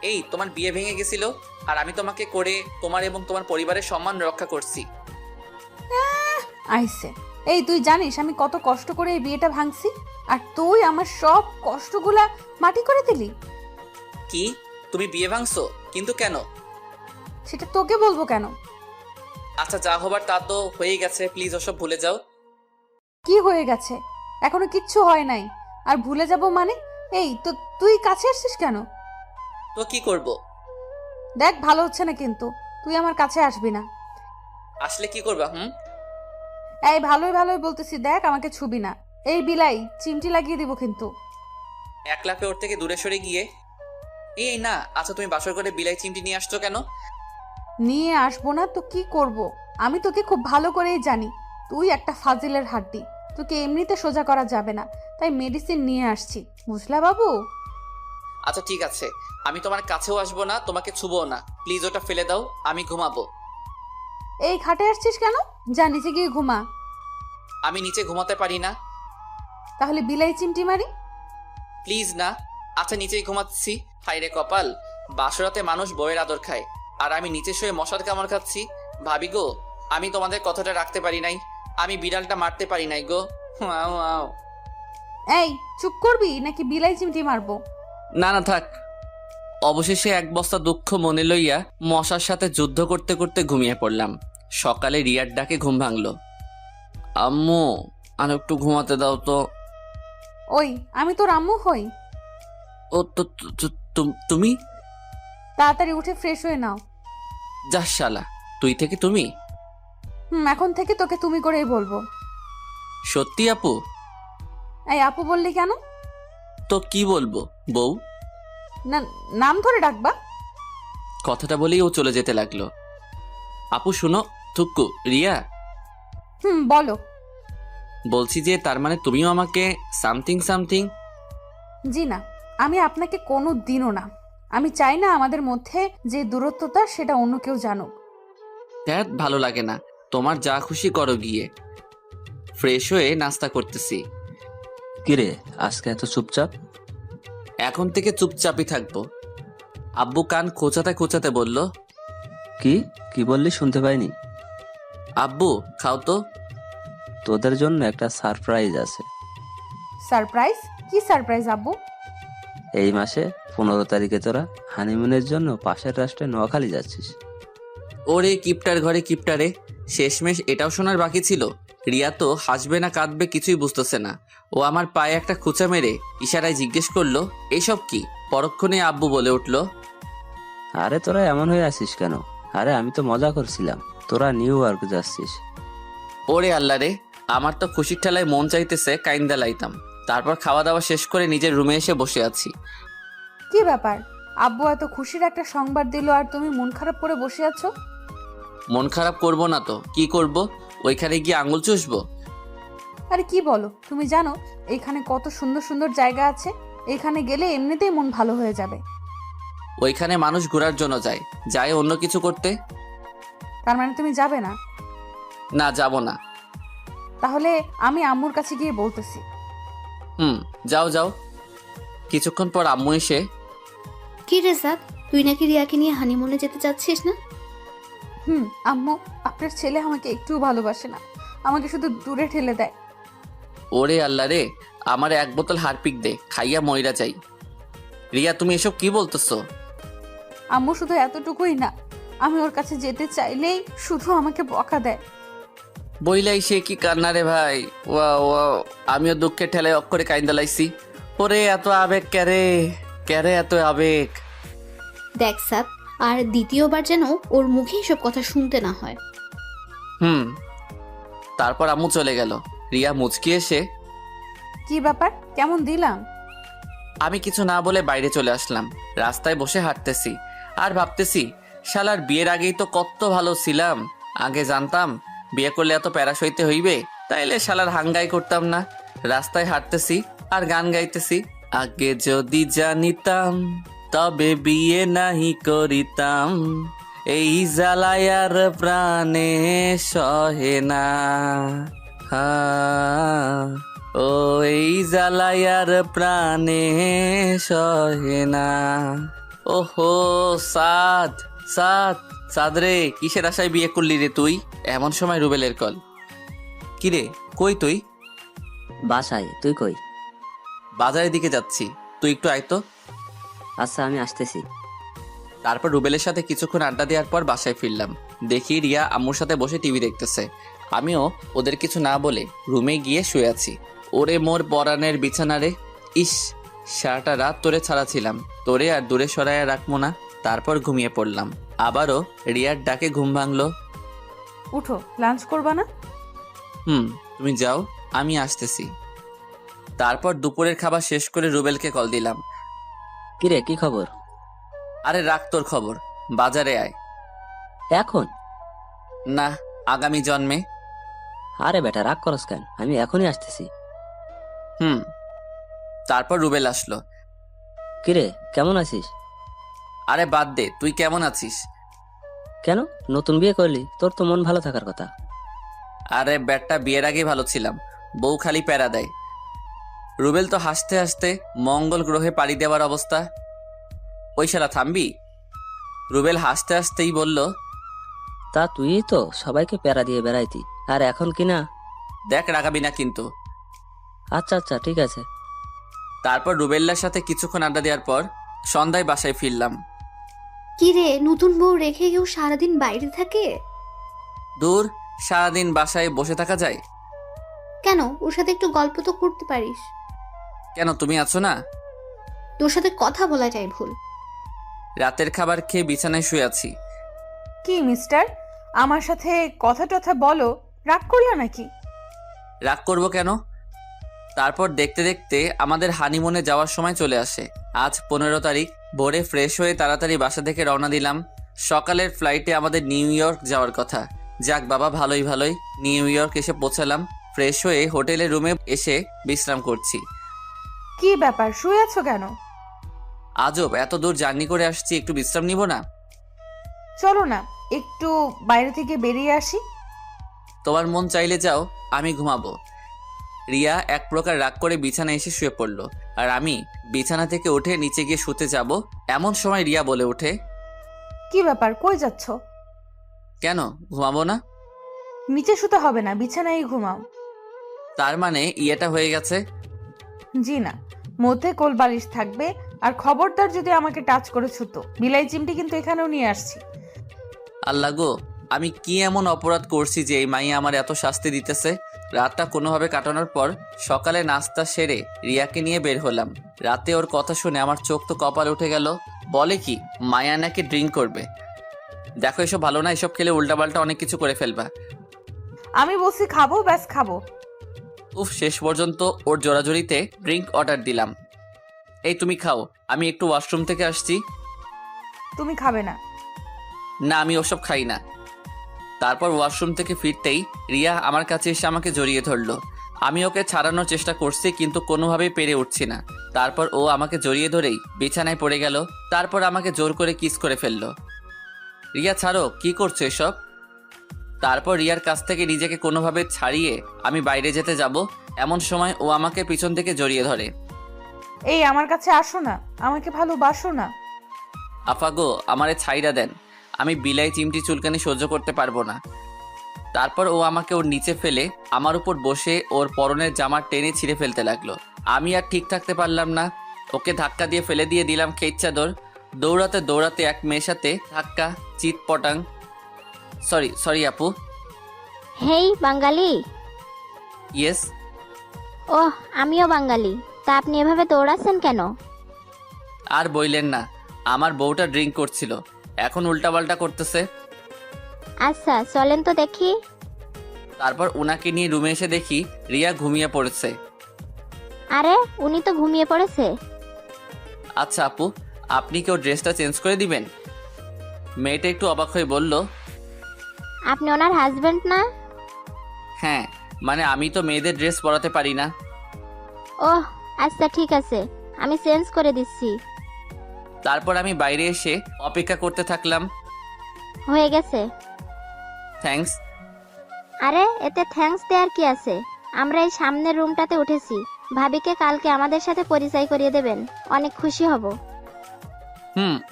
এই তোমার বিয়ে ভেঙে গেছিল, আর আমি তোমাকে করে তোমার এবং তোমার পরিবারের সম্মান রক্ষা করছি।
আইসে, এই তুই জানিস আমি কত কষ্ট করে এই বিয়েটা ভাঙছি, আর তুই আমার সব কষ্টগুলা মাটি করে দিলি।
কি? তুমি বিয়ে ভাঙছো? কিন্তু কেন?
সেটা তোকে বলবো কেন?
আচ্ছা, যা হবার তা তো হয়ে গেছে, প্লিজ ওসব ভুলে যাও।
কি হয়ে গেছে? এখনো কিচ্ছু হয় নাই, আর ভুলে যাব মানে? এই তো তুই কাছে আসছিস কেন?
তো কি করব?
দেখ, ভালো হচ্ছে না কিন্তু, তুই আমার কাছে আসবি না।
আসলে কি করবা?
এই ভালোই ভালোই বলতেছি, দেখ আমাকে ছুবি না। এই বিলাই চিমটি লাগিয়ে দিব কিন্তু।
এক লাফে ওর থেকে দূরে সরে গিয়ে, এই না। আচ্ছা, তুমি বাসর করে বিলাই চিমটি নিয়ে আসছো কেন?
নিয়ে আসবো না তো কি করব? আমি তোকে খুব ভালো করেই জানি, তুই একটা ফাজিলের হাড্ডি। তোকে এমনিতে সোজা করা যাবে না, তাই মেডিসিন নিয়ে আসছি, বুঝলা বাবু?
আচ্ছা ঠিক আছে, আমি তোমার কাছেও আসবো না, তোমাকে ছুবো না। প্লিজ ওটা ফেলে দাও, আমি ঘুমাবো।
এই খাটে আসছিস কেন? যা নিচে গিয়ে ঘুমা।
আমি নিচে ঘুমাতে পারি না।
তাহলে বিলাই চিমটি মারি?
প্লিজ না। আচ্ছা, নিচেই ঘুমাচ্ছি। হাইরে কপাল, বাসরাতে মানুষ বউয়ের আদর খায়, আর আমি নিচে শুয়ে মশার কামড় খাচ্ছি। ভাবি গো, আমি তোমাদের কথাটা রাখতে পারি নাই, আমি বিড়ালটা মারতে পারি নাই গো। আও আও।
এই চুপ করবি নাকি বিলাই চিমটি মারবো?
না না, থাক। অবশেষে এক বস্তা দুঃখ মনে লইয়া মশার সাথে যুদ্ধ করতে করতে ঘুমিয়ে পড়লাম। সকালে রিয়ার ডাকে ঘুম ভাঙলো। আম্মু, আর একটু ঘুমাতে দাও তো।
ওই, আমি তোর আম্মু হই।
ও তো তুমি?
তাড়াতাড়ি উঠে ফ্রেশ হয়ে নাও।
যা শালা, তুই থেকে তুমি?
এখন থেকে তোকে তুমি করেই বলবো।
সত্যি আপু?
এই আপু বললি কেন?
তো কি বলবো বউ?
না, নাম ধরে ডাকবা।
কথাটা বলেই ও চলে যেতে লাগলো। আপু শুনো, থুক্কু, রিয়া,
বলো।
বলছি যে তার মানে তুমিও আমাকে সামথিং সামথিং?
জি না, আমি আপনাকে কোনো দিনও না। আমি চাই না আমাদের মধ্যে যে দূরত্বতা সেটা অন্য কেউ জানুক।
ধ্যাত, ভালো লাগে না। তোমার যা খুশি করো গিয়ে। ফ্রেশ হয়ে নাস্তা করতেছি।
কিরে আজকে এত চুপচাপ?
এখন থেকে চুপচাপই থাকবো। আব্বু কান খোঁচাতে খোঁচাতে বলল।
কি কি বললি শুনতে পাইনি।
আব্বু খাও তো।
তোদের জন্য একটা সারপ্রাইজ আছে।
সারপ্রাইজ? কি সারপ্রাইজ আব্বু?
এই মাসে 15 তারিখে তোরা হানিমুনের জন্য পাশের রাষ্ট্রে নোয়াখালী যাচ্ছিস।
ওরে কিপটার ঘরে কিপটারে, শেষমেশ এটাও শোনার বাকি ছিল। রিয়া তো হাসবে না কাঁদবে কিছুই বুঝতেছে না। ও আমার পায়ে একটা খুঁচা মেরে ইশারায় জিজ্ঞেস করলো, এইসব কি? পরক্ষণে আব্বু বলে উঠলো,
আরে তোরা এমন হয়ে আছিস কেন? আরে আমি তো মজা করছিলাম, তোরা নিউ ইয়র্ক যাচ্ছিস।
ওরে আল্লাহ রে, আমার তো খুশির ঠেলায় মন চাইতেছে কাইন্দা লাইতাম। তারপর খাওয়া দাওয়া শেষ করে নিজের রুমে এসে বসে আছি।
কি ব্যাপার? আব্বু এত খুশির একটা সংবাদ দিল আর তুমি মন খারাপ করে বসে আছো?
মন খারাপ করব না তো কি করব? ওইখানে গিয়ে আঙুল চুষবো?
আরে কি বলো, তুমি জানো এখানে কত সুন্দর সুন্দর জায়গা আছে? এখানে গেলে এমনিতেই মন ভালো হয়ে যাবে।
ওইখানে মানুষ ঘোরার জন্য যায়, যায় অন্য কিছু করতে।
তার মানে তুমি যাবে না?
না, যাব না।
তাহলে আমি আম্মুর কাছে গিয়ে বলতেছি।
যাও যাও। কিছুক্ষণ পর আম্মু এসে,
কি রে সাদ, তুই নাকি রিয়াকে নিয়ে হানিমুনে যেতে চাচ্ছিস না?
আম্মু, আপনার ছেলে আমাকে একটুও ভালোবাসে না, আমাকে শুধু দূরে ঠেলে দেয়।
ওরে আল্লাহ রে, আমার 1 বোতল হারপিক দে, খাইয়া ময়রা যাই। রিয়া, তুমি এসব কি বলতেছো?
আম্মু শুধু এতটুকুই না, আমি ওর কাছে যেতে চাইলেই শুধু আমাকে বকা দেয়।
বইলাই সে কি কান্না রে ভাই। ওয়া আমিও দুঃখের ঠেলায় অক্ষরে কাইন্দা লাইছি। ওরে এত আবেগ ক্যারে, ক্যারে এত আবেগ।
দেখ সাদ, আর দ্বিতীয়বার যেন ওর মুখে এসব কথা শুনতে না হয়।
তারপর আম্মু চলে গেল। রিয়া মুচকি এসে,
কি ব্যাপার, কেমন দিলাম?
আমি কিছু না বলে বাইরে চলে আসলাম। রাস্তায় বসে হাঁটতেছি আর ভাবতেছি, শালার বিয়ের আগেই তো কত ভালো ছিলাম। আগে জানতাম বিয়ে করলে এত প্যারা সইতে হইবে, তাইলে শালার হাঙ্গাই করতাম না। রাস্তায় হাঁটতেছি আর গান গাইতেছি, আগে যদি জানিতাম তবে বিয়ে নাহি করিতাম, এই জ্বালায়ার প্রাণে সহে না। ও এই জ্বালায়ার প্রাণে সহে না। ওহো সাদ, সাদ, সাদ রে, কিসের আশায় বিয়ে করলি রে তুই? এমন সময় রুবেলের কল। কিরে, কই তুই?
বাসায়। তুই কই?
বাজারের দিকে যাচ্ছি, তুই একটু আয় তো।
আচ্ছা আমি আসতেছি।
তারপর রুবেলের সাথে কিছুক্ষণ আড্ডা দেওয়ার পর বাসায় ফিরলাম। দেখি রিয়া আম্মুর সাথে বসে টিভি দেখতেছে। আমিও ওদের কিছু না বলে রুমে গিয়ে শুয়ে আছি। ওরে মোর পরানের বিছানা রে, ইস, সারাটা রাত তোরে ছাড়া ছিলাম, তোরে আর দূরে সরাইয়া রাখবো না। তারপর ঘুমিয়ে পড়লাম। আবারও রিয়ার ডাকে ঘুম ভাঙলো।
উঠো, লাঞ্চ করবা না?
তুমি যাও, আমি আসতেছি। তারপর দুপুরের খাবার শেষ করে রুবেলকে কল দিলাম।
কিরে কি খবর?
আরে রাখ তোর খবর, বাজারে আয়।
এখন
না, আগামী জন্মে।
আরে বেটা রাগ করস কেন, আমি এখনই আসতেছি।
তারপর রুবেল আসলো।
কিরে কেমন আছিস?
আরে বাদ দে, তুই কেমন আছিস?
কেন, নতুন বিয়ে করলি, তোর তো মন ভালো থাকার কথা।
আরে ব্যাটটা বিয়ের আগেই ভালো ছিলাম, বউ খালি প্যারা দেয়। রুবেল তো হাসতে হাসতে মঙ্গল গ্রহে পাড়ি দেওয়ার অবস্থা। ওই শালা থামবি? রুবেল হাসতে হাসতেই বলল,
তা তুই তো সবাইকে প্যারা দিয়ে বেড়াইতি, আর এখন কিনা।
দেখ রাগাবি না কিন্তু।
আচ্ছা আচ্ছা ঠিক আছে।
তারপর রুবেল্লার সাথে কিছুক্ষণ আড্ডা দেওয়ার পর সন্ধ্যায় বাসায় ফিরলাম।
কি রে, নতুন বউ রেখে কেউ সারাদিন বাইরে থাকে?
দূর, সারাদিন বাসায় বসে থাকা যায়?
কেন, ওর সাথে একটু গল্প তো করতে পারিস।
কেন, তুমি আছো না?
তোর সাথে কথা বলা যায় ভুল।
রাতের খাবার খেয়ে বিছানায় শুয়ে আছি।
কি মিস্টার, আমার সাথে কথা টথা বলো, রাগ করলো নাকি?
রাগ করবো কেন? তারপর দেখতে দেখতে আমাদের হানিমুনে যাওয়ার সময় চলে আসে। আজ 15 তারিখ। ভোরে ফ্রেশ হয়ে তাড়াতাড়ি বাসা থেকে রওনা দিলাম। সকালের ফ্লাইটে আমাদের নিউ ইয়র্ক যাওয়ার কথা। যাক বাবা, ভালোই ভালোই নিউ ইয়র্ক এসে পৌঁছালাম। ফ্রেশ হয়ে হোটেলের রুমে এসে বিশ্রাম করছি।
কি ব্যাপার, শুয়ে আছো কেন?
আজব, এত দূর জার্নি করে আসছি, একটু বিশ্রাম নিব না?
চলো না একটু বাইরে থেকে বেরিয়ে আসি।
তোমার মন চাইলে যাও, আমি ঘুমাবো। রিয়া এক প্রকার রাগ করে বিছানায় এসে শুয়ে পড়ল, আর আমি বিছানা থেকে উঠে নিচে গিয়ে শুতে যাব। এমন সময় রিয়া বলে ওঠে,
কি ব্যাপার, কই যাচ্ছ?
কেন, ঘুমাবো না?
নিচে শুতে হবে না, বিছানায় ঘুমাও।
তার মানে ইয়েটা হয়ে গেছে?
জি না, মধ্যে কোল বালিশ থাকবে। আর খবরদার যদি আমাকে টাচ করে ছুতো, বিলাই চিমটি কিন্তু এখানেও নিয়ে আসছি।
আল্লাহ গো, আমি কি এমন অপরাধ করছি যে এই মাইয়া আমার এত শাস্তি দিতেছে? রাতটা কোনোভাবে কাটানোর পর সকালে নাস্তা সেরে রিয়াকে নিয়ে বের হলাম। রাতে ওর কথা শুনে আমার চোখ তো কপাল উঠে গেল। বলে কি মায়া নাকি ড্রিঙ্ক করবে। দেখো, এসব ভালো না, এসব খেলে উল্টাপাল্টা অনেক কিছু করে ফেলবা।
আমি বলছি খাবো, ব্যাস খাবো।
উফ, শেষ পর্যন্ত ওর জোরাজোরিতে ড্রিঙ্ক অর্ডার দিলাম। এই তুমি খাও, আমি একটু ওয়াশরুম থেকে আসছি।
তুমি খাবে না?
না, আমি ওসব খাই না। তারপর ওয়াশরুম থেকে ফিরতেই রিয়া আমার কাছে এসে আমাকে জড়িয়ে ধরলো। আমি ওকে ছাড়ানোর চেষ্টা করছি, কিন্তু কোনোভাবেই পেরে উঠছি না। তারপর ও আমাকে জড়িয়ে ধরেই বিছানায় পড়ে গেল। তারপর আমাকে জোর করে কিস করে ফেললো। রিয়া ছাড়ো, কি করছো এসব? তারপর রিয়ার কাছ থেকে নিজেকে কোনোভাবে ছাড়িয়ে আমি বাইরে যেতে যাব, এমন সময় ও আমাকে পিছন থেকে জড়িয়ে ধরে।
এই আমার কাছে আসো না, আমাকে ভালোবাসো না।
আফাগো, আমারে ছাইরা দেন, আমি বিলাই চিমটি চুলকানি সহ্য করতে পারবো না। তারপর ও আমাকে ওর নিচে ফেলে আমার উপর বসে ওর পরনের জামা টেনে ছিঁড়ে ফেলতে লাগলো। আমি আর ঠিক থাকতে পারলাম না, ওকে ধাক্কা দিয়ে ফেলে দিয়ে দিলাম খেইচ চাদর। দৌড়াতে দৌড়াতে এক মেয়ের সাথে ধাক্কা, চিৎ পটাং। সরি আপু।
হেই বাঙালি।
ইয়েস।
ওহ, আমিও বাঙালি। তা আপনি এভাবে দৌড়াচ্ছেন কেন?
আর বইলেন না, আমার বউটা ড্রিঙ্ক করছিল, এখন উল্টাপাল্টা করতেছে।
আচ্ছা, চলেন তো দেখি।
তারপর ওনাকে নিয়ে রুমে এসে দেখি রিয়া ঘুমিয়ে পড়েছে।
আরে, উনি তো ঘুমিয়ে পড়েছে।
আচ্ছা আপু, আপনি কি ওর ড্রেসটা চেঞ্জ করে দিবেন? মেয়েটা একটু অবাক হয়ে বলল,
আপনি ওনার হাজবেন্ড না?
হ্যাঁ, মানে আমি তো মেয়েদের ড্রেস পরাতে পারি না।
ওহ, আচ্ছা ঠিক আছে, আমি চেঞ্জ করে দিচ্ছি।
তারপর আমি বাইরে এসে অপেক্ষা করতে থাকলাম।
হয়ে গেছে।
থ্যাঙ্কস।
আরে, এতে থ্যাঙ্কস দেওয়ার কি আছে? আমরা এই সামনের রুমটাতে উঠেছি। ভাবিকে কালকে আমাদের সাথে পরিচয় করিয়ে দেবেন, অনেক খুশি হব।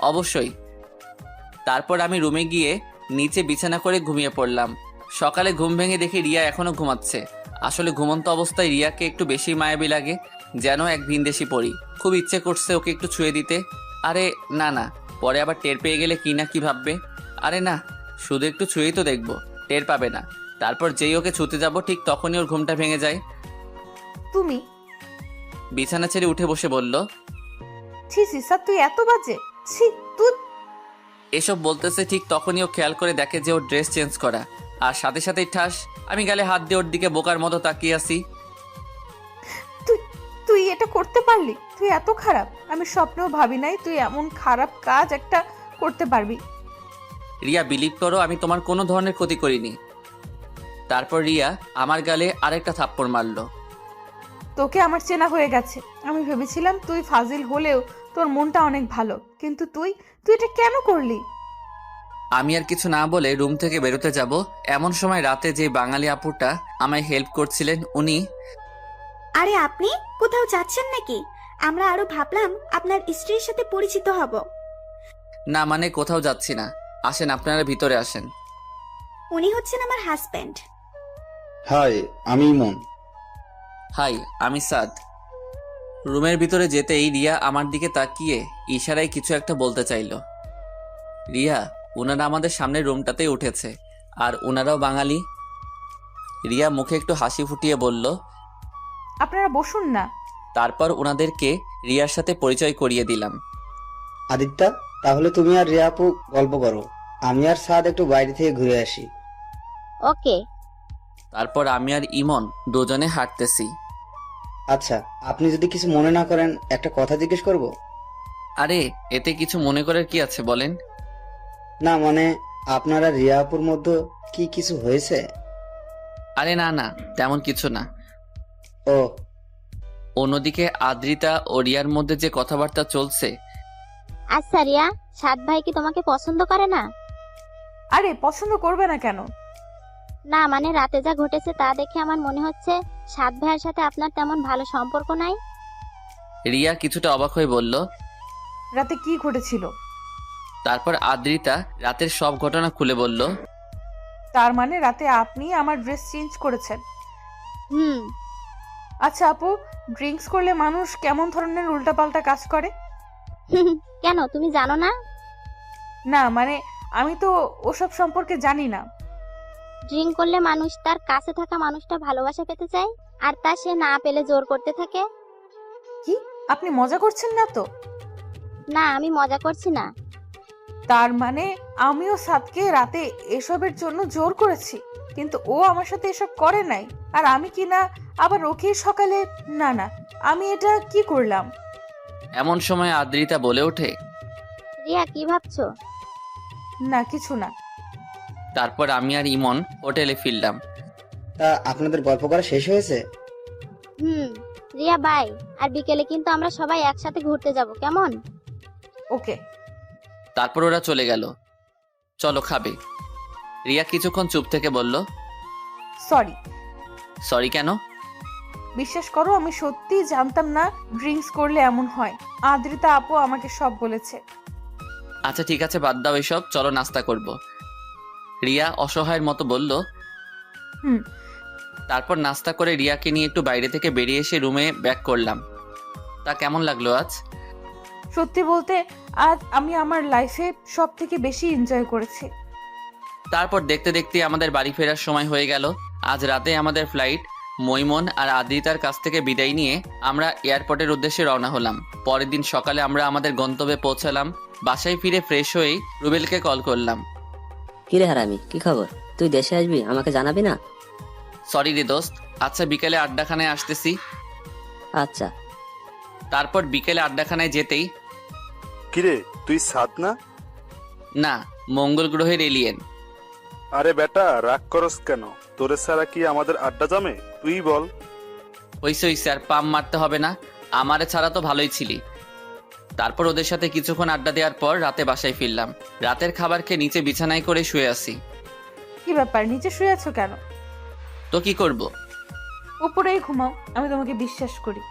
অবশ্যই। তারপর আমি রুমে গিয়ে নিচে বিছানা করে ঘুমিয়ে পড়লাম। সকালে ঘুম ভেঙে দেখি রিয়া এখনো ঘুমাচ্ছে। আসলে ঘুমন্ত অবস্থায় রিয়াকে একটু বেশি মায়াবী লাগে, যেন এক ভিনদেশি পরি। খুব ইচ্ছে করছে ওকে একটু ছুঁয়ে দিতে। আরে না, পরে আবার টের পেয়ে গেলে কি না কি ভাববে। আরে না, শুধু একটু ছুঁয়েই তো দেখবো, টের পাবে না। তারপর যেই ওকে ছুঁতে যাব, ঠিক তখনই ওর ঘুমটা ভেঙে যায়।
তুমি?
বিছানা ছেড়ে উঠে বসে বলল,
ছি ছি স্যার, তুই এত বাজে, ছি তুই।
এসব বলতেছে ঠিক তখনই ও খেয়াল করে দেখে যে ওর ড্রেস চেঞ্জ করা, আর সাথে সাথেই ঠাস। আমি গালে হাত দিয়ে ওর দিকে বোকার মতো তাকিয়ে আছি।
তুই এটা করতে পারলি? তুই এত খারাপ, আমি স্বপ্নেও ভাবি নাই তুই এমন খারাপ কাজ একটা করতে পারবি।
রিয়া, বিলিভ করো আমি তোমার কোনো ধরনের ক্ষতি করিনি। তারপর রিয়া আমার গালে আরেকটা থাপ্পড় মারলো।
তোকে আমার চেনা হয়ে গেছে। আমি ভেবেছিলাম তুই ফাজিল হলেও তোর মনটা অনেক ভালো, কিন্তু তুই এটা কেন করলি?
আমি আর কিছু না বলে রুম থেকে বেরোতে যাব, এমন সময় রাতে যে বাঙালি আপুটা আমায় হেল্প করছিলেন উনি,
আরে আপনি কোথাও যাচ্ছেন নাকি? আমরা আরো ভাবলাম আপনার স্ত্রীর সাথে পরিচিত হব।
না মানে কোথাও যাচ্ছি না, আসেন আপনারা ভিতরে আসেন।
উনি হচ্ছেন আমার হাজবেন্ড।
হাই, আমি ইমন।
হাই, আমি সাদ। রুমের ভিতরে যেতেই রিয়া আমার দিকে তাকিয়ে ইশারায় কিছু একটা বলতে চাইলো। রিয়া, ওনারা আমাদের সামনের রুমটাতেই উঠেছে। আর ওনারাও বাঙালি। রিয়া মুখে একটু হাসি ফুটিয়ে বলল।
আপনারা বসুন না।
তারপর ওনাদেরকে রিয়ার সাথে পরিচয় করিয়ে দিলাম।
আদিত্যা, তাহলে তুমি আর রিয়া আপু গল্প করো, আমি আর সাদ একটু বাইরে থেকে ঘুরে আসি।
ওকে।
তারপর আমি আর ইমন দুজনে হাঁটতেছি।
আচ্ছা, আপনি যদি কিছু মনে না করেন একটা কথা জিজ্ঞেস করব?
আরে এতে কিছু মনে করার কি আছে বলেন।
না মানে, আপনারা রিয়া আপুর মধ্যে কি কিছু হয়েছে?
আরে না না, তেমন কিছু না।
ও,
অন্যদিকে আদ্রিতা ও রিয়ার মধ্যে যে কথাবার্তা চলছে।
আচ্ছা রিয়া, সাত ভাই কি তোমাকে পছন্দ করে না?
আরে পছন্দ করবে না কেন?
না মানে রাতে যা ঘটেছে তা দেখে আমার মনে হচ্ছে সাত ভাইয়ের সাথে আপনার তেমন ভালো সম্পর্ক নাই।
রিয়া কিছুটা অবাক হয়ে বলল।
রাতে কি ঘটেছিল?
তারপর আদ্রিতা রাতের সব ঘটনা খুলে বলল।
তার মানে রাতে আপনি আমার ড্রেস চেঞ্জ করেছেন?
হুম।
আচ্ছা আপু, ড্রিঙ্কস করলে মানুষ কেমন ধরনের উল্টাপাল্টা কাজ করে?
কেন, তুমি জানো না?
না মানে, আমি তো ওসব সম্পর্কে জানি না।
ড্রিঙ্ক করলে মানুষ তার কাছে থাকা মানুষটা ভালোবাসা পেতে চায়, আর তা সে না পেলে জোর করতে থাকে।
কি আপনি মজা করছেন না তো?
না, আমি মজা করছি না।
তার মানে আমিও সাদকে রাতে এসবের জন্য জোর করেছি, কিন্তু ও আমার সাথে এসব করে নাই, আর আমি কি না আবার ওকে সকালে? না না, আমি এটা কি করলাম?
এমন সময় আদ্রিতা বলে ওঠে।
রিয়া, কি ভাবছো?
না কিছু না।
তারপর আমি আর ইমন হোটেলে ফিরলাম।
তা আপনাদের গল্প করা শেষ হয়েছে?
হুম। রিয়া বাই, আর বিকেলে কিন্তু আমরা সবাই একসাথে ঘুরতে যাব, কেমন?
ওকে।
তারপর ওরা চলে গেল। চলো খাবে। রিয়া কিছুক্ষণ চুপ থেকে বলল।
সরি।
সরি কেন?
বিশ্বাস করো, আমি সত্যি জানতাম না ড্রিঙ্কস করলে এমন হয়। আদ্রিতা আপু আমাকে সব বলেছে।
আচ্ছা ঠিক আছে, বাদ দাও এসব, চলো নাস্তা করব। রিয়া অসহায়ের মতো বলল।
হুম।
তারপর নাস্তা করে রিয়াকে নিয়ে একটু বাইরে থেকে বেরিয়ে এসে রুমে ব্যাক করলাম। তা কেমন লাগলো আজ?
সত্যি বলতে আজ আমি আমার লাইফে সব থেকে বেশি এনজয় করেছি।
তারপর দেখতে দেখতে আমাদের বাড়ি ফেরার সময় হয়ে গেল। আজ রাতে আমাদের ফ্লাইট। মৈমন আর আদ্রিতার কাছ থেকে বিদায় নিয়ে আমরা এয়ারপোর্টের উদ্দেশ্যে রওনা হলাম। পরের দিন সকালে আমরা আমাদের গন্তব্যে পৌঁছালাম। বাসায় ফিরে ফ্রেশ হয়েই রুবেলকে কল করলাম।
কিরে হারামি, কি খবর? তুই দেশে আসবি, আমাকে জানাবি না?
সরি রে দোস্ত। আচ্ছা বিকেলে আড্ডাখানায় আসতেছি।
আচ্ছা।
তারপর বিকেলে আড্ডাখানায় যেতেই।
কিরে, তুই সাদ না?
না, মঙ্গল গ্রহের এলিয়েন।
আরে বেটা, রাগ করস কেন? তোরে ছাড়া কি আমাদের আড্ডা জমে? তুই বল।
হইছে আর পাম মারতে হবে না, আমারে ছাড়া তো ভালোই ছিলি। তারপর ওদের সাথে কিছুক্ষণ আড্ডা দেওয়ার পর রাতে বাসায় ফিরলাম। রাতের খাবার খেয়ে নিচে বিছানায় করে শুয়ে আছি।
কি ব্যাপার, নিচে শুয়ে আছো কেন?
তো কি করব?
উপরেই ঘুমাও, আমি তোমাকে বিশ্বাস করি।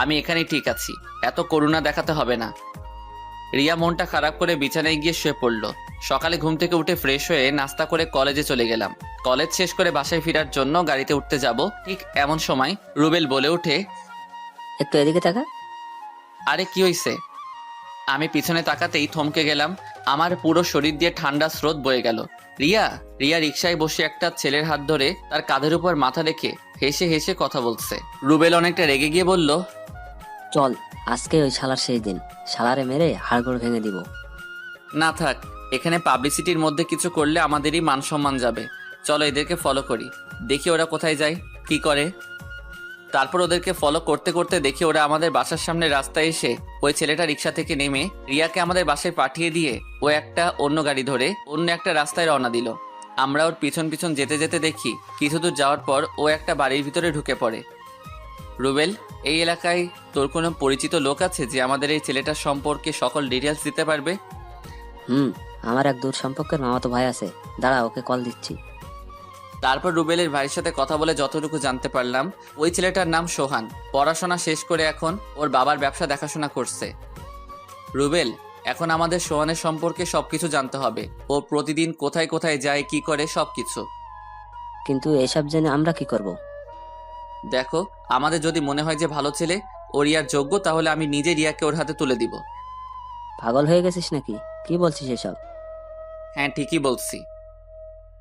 আমি এখানেই ঠিক আছি, এত করুণা দেখাতে হবে না। রিয়া মনটা খারাপ করে বিছানায় গিয়ে শুয়ে পড়লো। সকালে ঘুম থেকে উঠে ফ্রেশ হয়ে নাস্তা করে কলেজে চলে গেলাম। কলেজ শেষ করে বাসায় ফেরার জন্য গাড়িতে উঠতে যাব, ঠিক এমন সময় রুবেল বলে ওঠে।
একটু এদিকে তাকা।
আরে কি হইছে? আমি পিছনে তাকাতেই থমকে গেলাম। আমার পুরো শরীর দিয়ে ঠান্ডা স্রোত বয়ে গেল। রিয়া রিয়া রিকশায় বসে একটা ছেলের হাত ধরে তার কাঁধের উপর মাথা রেখে হেসে হেসে কথা বলছে। রুবেল অনেকটা রেগে গিয়ে বলল।
চল, আজকে ওই শালার সেই দিন, শালারে মেরে হাড়গোড় ভেঙে দিব।
না থাক, এখানে পাবলিসিটির মধ্যে কিছু করলে আমাদেরই মান সম্মান যাবে। চলো এদেরকে ফলো করি, দেখি ওরা কোথায় যায়, কি করে। তারপর ওদেরকে ফলো করতে করতে দেখি ওরা আমাদের বাসার সামনে রাস্তায় এসে ওই ছেলেটা রিক্সা থেকে নেমে রিয়াকে আমাদের বাসায় পাঠিয়ে দিয়ে ও একটা অন্য গাড়ি ধরে অন্য একটা রাস্তায় রওনা দিল। আমরা ওর পিছন পিছন যেতে যেতে দেখি কিছু দূর যাওয়ার পর ও একটা বাড়ির ভিতরে ঢুকে পড়ে। রুবেল, এই এলাকায় তোর কোনো পরিচিত লোক আছে যে আমাদের এই ছেলেটার সম্পর্কে সকল ডিটেলস দিতে পারবে?
আমার এক দূর সম্পর্কের মামাতো ভাই আছে, দাঁড়া ওকে কল দিচ্ছি।
তারপর রুবেলের ভাইয়ের সাথে কথা বলে যতটুকু জানতে পারলাম, ওই ছেলেটার নাম সোহান। পড়াশোনা শেষ করে এখন ওর বাবার ব্যবসা দেখাশোনা করছে। রুবেল, এখন আমাদের সোহানের সম্পর্কে সবকিছু জানতে হবে। ও প্রতিদিন কোথায় কোথায় যায়, কি করে, সবকিছু।
কিন্তু এসব জেনে আমরা কি করব?
দেখো, আমাদের যদি মনে হয় যে ভালো ছেলে, ও রিয়ার যোগ্য, তাহলে আমি নিজে রিয়াকে ওর হাতে তুলে দিব।
পাগল হয়ে গেছিস নাকি? কি বলছিস এসব?
হ্যাঁ ঠিকই বলছি।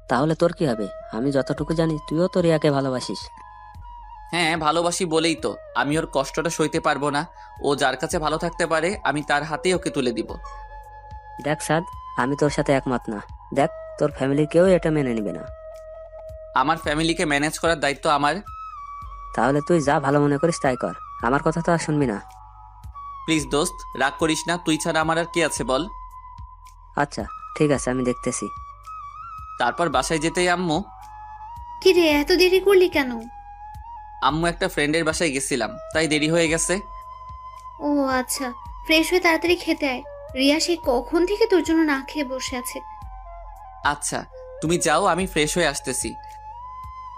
তাহলে তোর কি হবে? আমি যতটুকু জানি তুইও তো রিয়াকে ভালোবাসিস।
হ্যাঁ ভালোবাসি বলেই তো আমি ওর কষ্টটা সইতে পারবো না। ও যার কাছে ভালো থাকতে পারে আমি তার হাতেই ওকে তুলে দিব।
দেখ সাদ, আমি তোর সাথে একমত না। দেখ, তোর ফ্যামিলির কেউ এটা মেনে নিবে না।
আমার ফ্যামিলিকে ম্যানেজ করার দায়িত্ব আমার।
তাহলে তুই যা ভালো মনে করিস তাই কর, আমার কথা তো আর শুনবি না।
প্লিজ দোস্ত রাগ করিস না, তুই ছাড়া আমার আর কে আছে বল।
আচ্ছা ঠিক আছে, আমি দেখতেছি।
তারপর বাসায় যেতেই আম্মু
কি রে, এত দেরি করলি কেন?
একটা ফ্রেন্ডের বাসায় গেছিলাম তাই দেরি হয়ে গেছে।
ও আচ্ছা, ফ্রেশ হয়ে তাড়াতাড়ি খেতে আয়। রিয়া সে কখন থেকে তোর জন্য না খেয়ে বসে আছে।
আচ্ছা তুমি যাও, আমি ফ্রেশ হয়ে আসতেছি।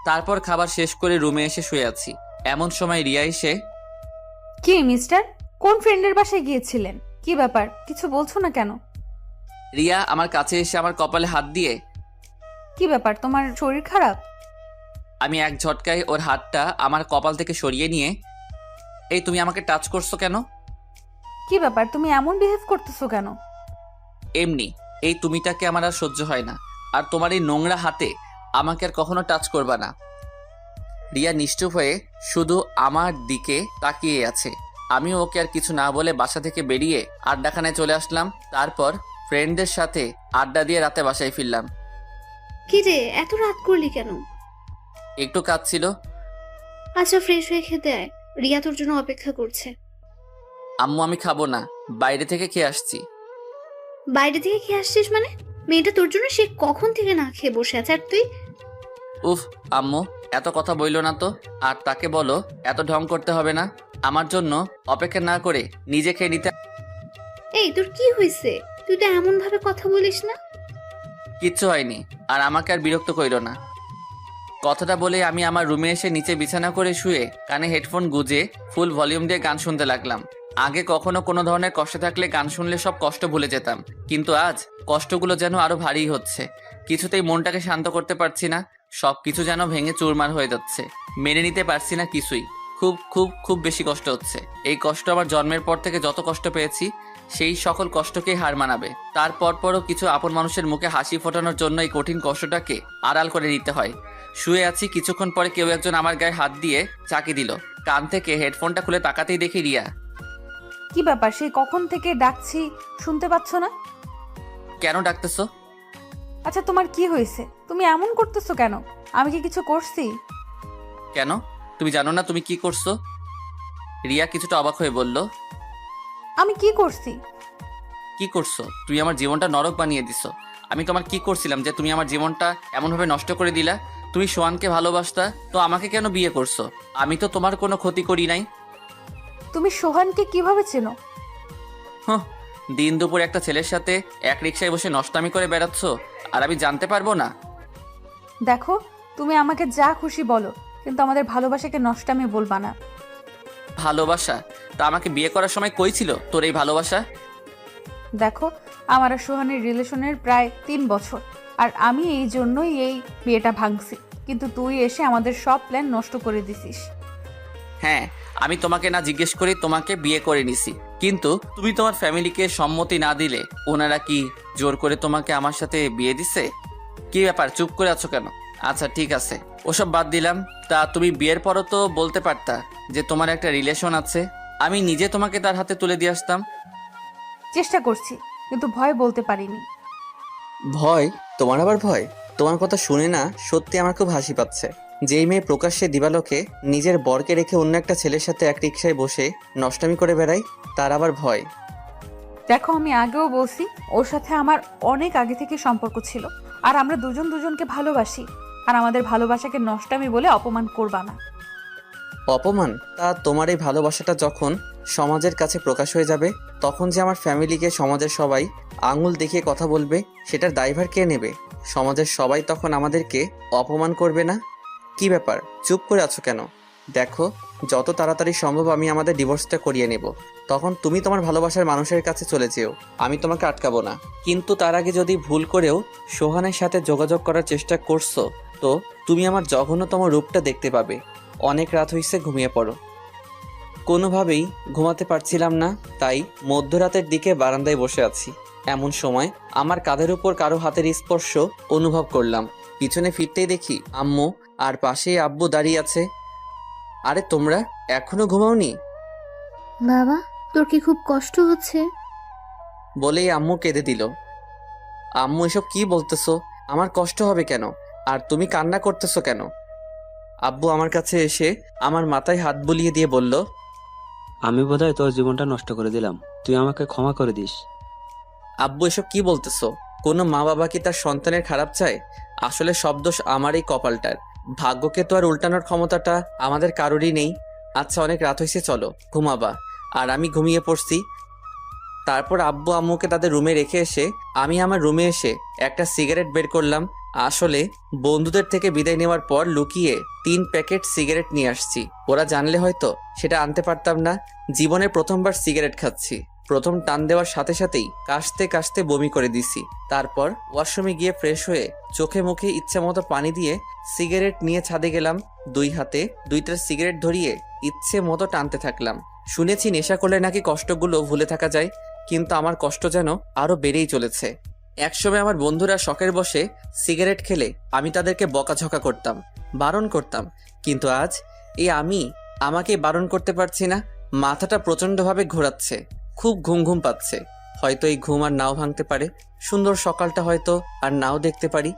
তারপর খাবার শেষ করে রুমে এসে শুয়ে আছি। এমন সময় রিয়া এসে,
কি মিস্টার, কোন ফ্রেন্ডের বাসায় গিয়েছিলেন? কি ব্যাপার, কিছু বলছো না কেন?
রিয়া আমার কাছে এসে আমার কপালে হাত দিয়ে,
কি ব্যাপার, তোমার শরীর খারাপ?
আমি এক ঝটকায় ওর হাতটা আমার কপাল থেকে সরিয়ে নিয়ে, এই তুমি আমাকে টাচ করছো কেন?
কি ব্যাপার, তুমি এমন বিহেভ করতেছো কেন?
এমনি, এই তুমিটাকে আমার আর সহ্য হয় না। আর তোমার এই নোংরা হাতে আমাকে আর কখনো টাচ করবা না। রিয়া নিশ্চুপ হয়ে শুধু আমার দিকে তাকিয়ে আছে। আমি ওকে আর কিছু না বলে বাসা থেকে বেরিয়ে আড্ডাখানায় চলে আসলাম। তারপর ফ্রেন্ডদের সাথে আড্ডা দিয়ে রাতে বাসায় ফিরলাম।
কি রে, এত রাত করলি কেন?
একটু কাজ ছিল।
আচ্ছা ফ্রেশ হয়ে খেতে আয়, রিয়া তোর জন্য অপেক্ষা করছে।
আম্মু আমি খাবো না, বাইরে থেকে খেয়ে আসছি।
বাইরে থেকে খেয়ে আসছিস মানে? মেয়েটা তোর জন্য সে কখন থেকে না খেয়ে বসে আছে, আর তুই?
উফ আম্মু এত কথা বইলো না তো। আর তাকে বলো এত ঢং করতে হবে না, আমার জন্য অপেক্ষা না করে নিজে খেয়ে নিতে।
এই তোর কি হয়েছে? তুই তো এমন ভাবে কথা বলিস না।
কিচ্ছু হয়নি, আর আমাকে আর বিরক্ত কইরো না। কথাটা বলে আমি আমার রুমে এসে নিচে বিছানা করে শুয়ে কানে হেডফোন গুজে ফুল ভলিউম দিয়ে গান শুনতে লাগলাম। আগে কখনো কোনো ধরনের কষ্ট থাকলে গান শুনলে সব কষ্ট ভুলে যেতাম, কিন্তু আজ কষ্টগুলো যেন আরো ভারী হচ্ছে। কিছুতেই মনটাকে শান্ত করতে পারছি না, সবকিছু যেন ভেঙে চুরমার হয়ে যাচ্ছে। মেনে নিতে পারছি না কিছুই। খুব খুব খুব বেশি কষ্ট হচ্ছে। এই কষ্ট আমার জন্মের পর থেকে যত কষ্ট পেয়েছি সেই সকল কষ্টকেই হার মানাবে। তারপরও কিছু আপন মানুষের মুখে হাসি ফোটানোর জন্য এই কঠিন কষ্টটাকে আড়াল করে নিতে হয়। শুয়ে আছি, কিছুক্ষণ পরে কেউ একজন আমার গায়ে হাত দিয়ে চাকি দিল। কান থেকে হেডফোনটা খুলে তাকাতেই দেখি রিয়া।
কি ব্যাপার, সেই কখন থেকে ডাকছি শুনতে পাচ্ছ না?
কেন ডাকতেছো?
আচ্ছা তোমার কি হয়েছে, তুমি এমন করতেছো কেন? আমি কি কিছু করছি?
কেন, তুমি জানো না তুমি কি করছো? রিয়া কিছুটা অবাক হয়ে বলল,
আমি কি করছি?
কি করছো? তুমি আমার জীবনটা নরক বানিয়ে দিছো। আমি তোমার কি করছিলাম যে তুমি আমার জীবনটা এমনভাবে নষ্ট করে দিলা? তুমি সোহানকে ভালোবাসতা তো আমাকে কেন বিয়ে করছো? আমি তো তোমার কোনো ক্ষতি করি নাই।
তুমি সোহানকে কিভাবে চেনো?
হ্যাঁ, দিন দুপুর একটা ছেলের সাথে এক রিকশায় বসে নষ্টামি করে বেড়াচ্ছ, আর আমি জানতে পারবো না?
দেখো, তুমি আমাকে যা খুশি বলো, কিন্তু আমাদের ভালোবাসাকে নষ্টামি বলবা না।
ভালোবাসা? তা আমাকে বিয়ে করার সময় কই ছিল তোর এই ভালোবাসা?
দেখো, আমার আর সোহানের রিলেশনের প্রায় 3 বছর, আর আমি এই জন্যই এই বিয়েটা ভাঙছি, কিন্তু তুই এসে আমাদের সব প্ল্যান নষ্ট করে দিছিস।
হ্যাঁ, আমি তোমাকে না জিজ্ঞেস করে তোমাকে বিয়ে করে নিছি, কিন্তু তুমি তোমার ফ্যামিলিকে সম্মতি না দিলে ওনারা কি জোর করে তোমাকে আমার সাথে বিয়ে দিছে? কি ব্যাপার, চুপ করে আছো কেন? আচ্ছা ঠিক আছে, ওসব বাদ দিলাম। তা তুমি বিয়ের পরও তো বলতে পারতা যে তোমার একটা রিলেশন আছে, আমি নিজে তোমাকে তার হাতে তুলে দিয়ে আসতাম।
চেষ্টা করছি, কিন্তু ভয় বলতে পারিনি।
ভয়? তোমার আবার ভয়? তোমার কথা শুনে না সত্যি আমার খুব হাসি পাচ্ছে। যেই মেয়ে প্রকাশ্যে দিবালোকে নিজের বরকে রেখে অন্য একটা ছেলের সাথে এক রিকশায় বসে নষ্টামি করে বেড়ায়, তার আবার ভয়?
দেখো, আমি আগেও বলছি ওর সাথে আমার অনেক আগে থেকে সম্পর্ক ছিল, আর আমরা দুজন দুজনকে ভালোবাসি, আর আমাদের ভালোবাসাকে নষ্টামি বলে অপমান করবা না।
অপমান? তা তোমার এই ভালোবাসাটা যখন সমাজের কাছে প্রকাশ হয়ে যাবে, তখন যে আমার ফ্যামিলিকে সমাজের সবাই আঙুল দেখিয়ে কথা বলবে, সেটার দায়ভার কে নেবে? সমাজের সবাই তখন আমাদেরকে অপমান করবে না? কি ব্যাপার, চুপ করে আছো কেন? দেখো, যত তাড়াতাড়ি সম্ভব আমি আমাদের ডিভোর্সটা করিয়ে নেব, তখন তুমি তোমার ভালোবাসার মানুষের কাছে চলে যেও, আমি তোমাকে আটকাবো না। কিন্তু তার আগে যদি ভুল করেও সোহানের সাথে যোগাযোগ করার চেষ্টা করছো, তো তুমি আমার জঘন্যতম রূপটা দেখতে পাবে। অনেক রাত হয়েছে, ঘুমিয়ে পড়ো। কোনোভাবেই ঘুমাতে পারছিলাম না, তাই মধ্যরাতের দিকে বারান্দায় বসে আছি। এমন সময় আমার কাঁধের উপর কারো হাতের স্পর্শ অনুভব করলাম। পিছনে ফিরতেই দেখি আম্মু আর পাশে আব্বু দাঁড়িয়ে আছে। আরে তোমরা এখনো ঘুমাওনি?
বাবা, তোর কি খুব কষ্ট হচ্ছে?
বলেই আম্মু কেঁদে দিল। আম্মু এসব কি বলতেছো? আমার কষ্ট হবে কেন? আর তুমি কান্না করতেছো কেন? আব্বু আমার কাছে এসে আমার মাথায় হাত বুলিয়ে দিয়ে বলল,
আমি বোধহয় তোর জীবনটা নষ্ট করে দিলাম, তুই আমাকে ক্ষমা করে দিস।
আব্বু এসব কি বলতেছো? কোনো মা বাবা কি তার সন্তানের খারাপ চায়? আসলে সব দোষ আমার এই কপালটার। ভাগ্যকে তো আর উল্টানোর ক্ষমতাটা আমাদের কারোরই নেই। আচ্ছা, অনেক রাত হয়েছে, চলো ঘুমাবা। আর আমি ঘুমিয়ে পড়ছি। তারপর আব্বু আম্মুকে তাদের রুমে রেখে এসে আমি আমার রুমে এসে একটা সিগারেট বের করলাম। আসলে বন্ধুদের থেকে বিদায় নেওয়ার পর লুকিয়ে 3 প্যাকেট সিগারেট নিয়ে আসছি। ওরা জানলে হয়তো সেটা আনতে পারতাম না। জীবনে প্রথমবার সিগারেট খাচ্ছি। প্রথম টান দেওয়ার সাথে সাথেই কাশতে কাশতে বমি করে দিছি। তারপর ওয়াশরুমে গিয়ে ফ্রেশ হয়ে চোখে মুখে ইচ্ছা মতো পানি দিয়ে সিগারেট নিয়ে ছাদে গেলাম। 2 হাতে 2টা সিগারেট ধরিয়ে ইচ্ছে মতো টানতে থাকলাম। শুনেছি নেশা করলে নাকি কষ্টগুলো ভুলে থাকা যায়, কিন্তু আমার কষ্ট যেন আরো বেড়েই চলেছে। একসময় আমার বন্ধুরা শখের বসে সিগারেট খেলে আমি তাদেরকে বকাঝকা করতাম, বারণ করতাম, কিন্তু আজ আমি আমাকে বারণ করতে পারছি না। মাথাটা প্রচন্ডভাবে ঘোরাচ্ছে, খুব ঘুম ঘুম পাচ্ছে। হয়তো এই ঘুম আর নাও ভাঙতে পারে। সুন্দর সকালটা হয়তো আর নাও দেখতে পারি।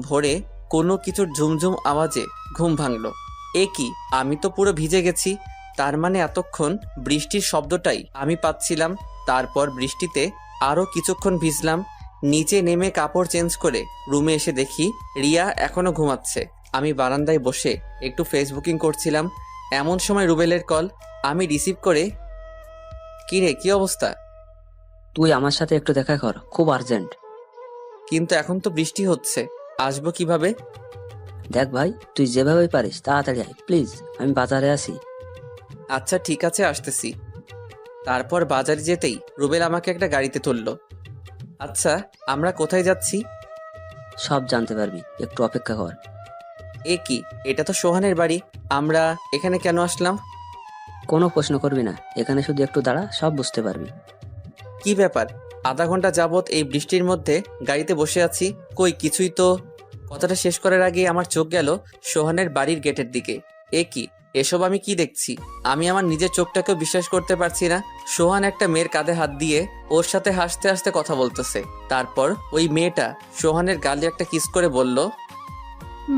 ভোরে কোনো কিছুর ঝুমঝুম আওয়াজে ঘুম ভাঙলো। কি, আমি তো পুরো ভিজে গেছি। তার মানে এতক্ষণ বৃষ্টির শব্দটাই আমি পাচ্ছিলাম। তারপর বৃষ্টিতে আরো কিছুক্ষণ ভিজলাম। নিচে নেমে কাপড় চেঞ্জ করে রুমে এসে দেখি রিয়া এখনো ঘুমাচ্ছে। আমি বারান্দায় বসে একটু ফেসবুকিং করছিলাম। এমন সময় রুবেলের কল। আমি রিসিভ করে, কি রে, কি অবস্থা?
তুই আমার সাথে একটু দেখা কর, খুব আর্জেন্ট।
কিন্তু এখন তো বৃষ্টি হচ্ছে, আসবো কিভাবে?
দেখ ভাই, তুই যেভাবে পারিস তাড়াতাড়ি আয় প্লিজ, আমি বাজারে আছি।
আচ্ছা ঠিক আছে, আসতেছি। তারপর বাজারে যেতেই রুবেল আমাকে একটা গাড়িতে তুললো। আচ্ছা, আমরা কোথায় যাচ্ছি?
সব জানতে পারবি, একটু অপেক্ষা কর।
কি, এটা তো সোহানের বাড়ি। আমরা এখানে কেন আসলাম?
কোনো প্রশ্ন করবি না, এখানে শুধু একটু দাঁড়া, সব বুঝতে পারবি।
কি ব্যাপার? আধা ঘন্টা যাবত এই বৃষ্টির মধ্যে গাড়িতে বসে আছি, কই কিছুই তো। কথাটা শেষ করার আগে আমার চোখ গেল সোহানের বাড়ির গেটের দিকে। কি, এসব আমি কি দেখছি? আমি আমার নিজের চোখটাকেও বিশ্বাস করতে পারছি না। সোহান একটা মেয়ের কাঁধে হাত দিয়ে ওর সাথে হাসতে হাসতে কথা বলতেছে। তারপর ওই মেয়েটা সোহানের গালে একটা কিস করে বলল,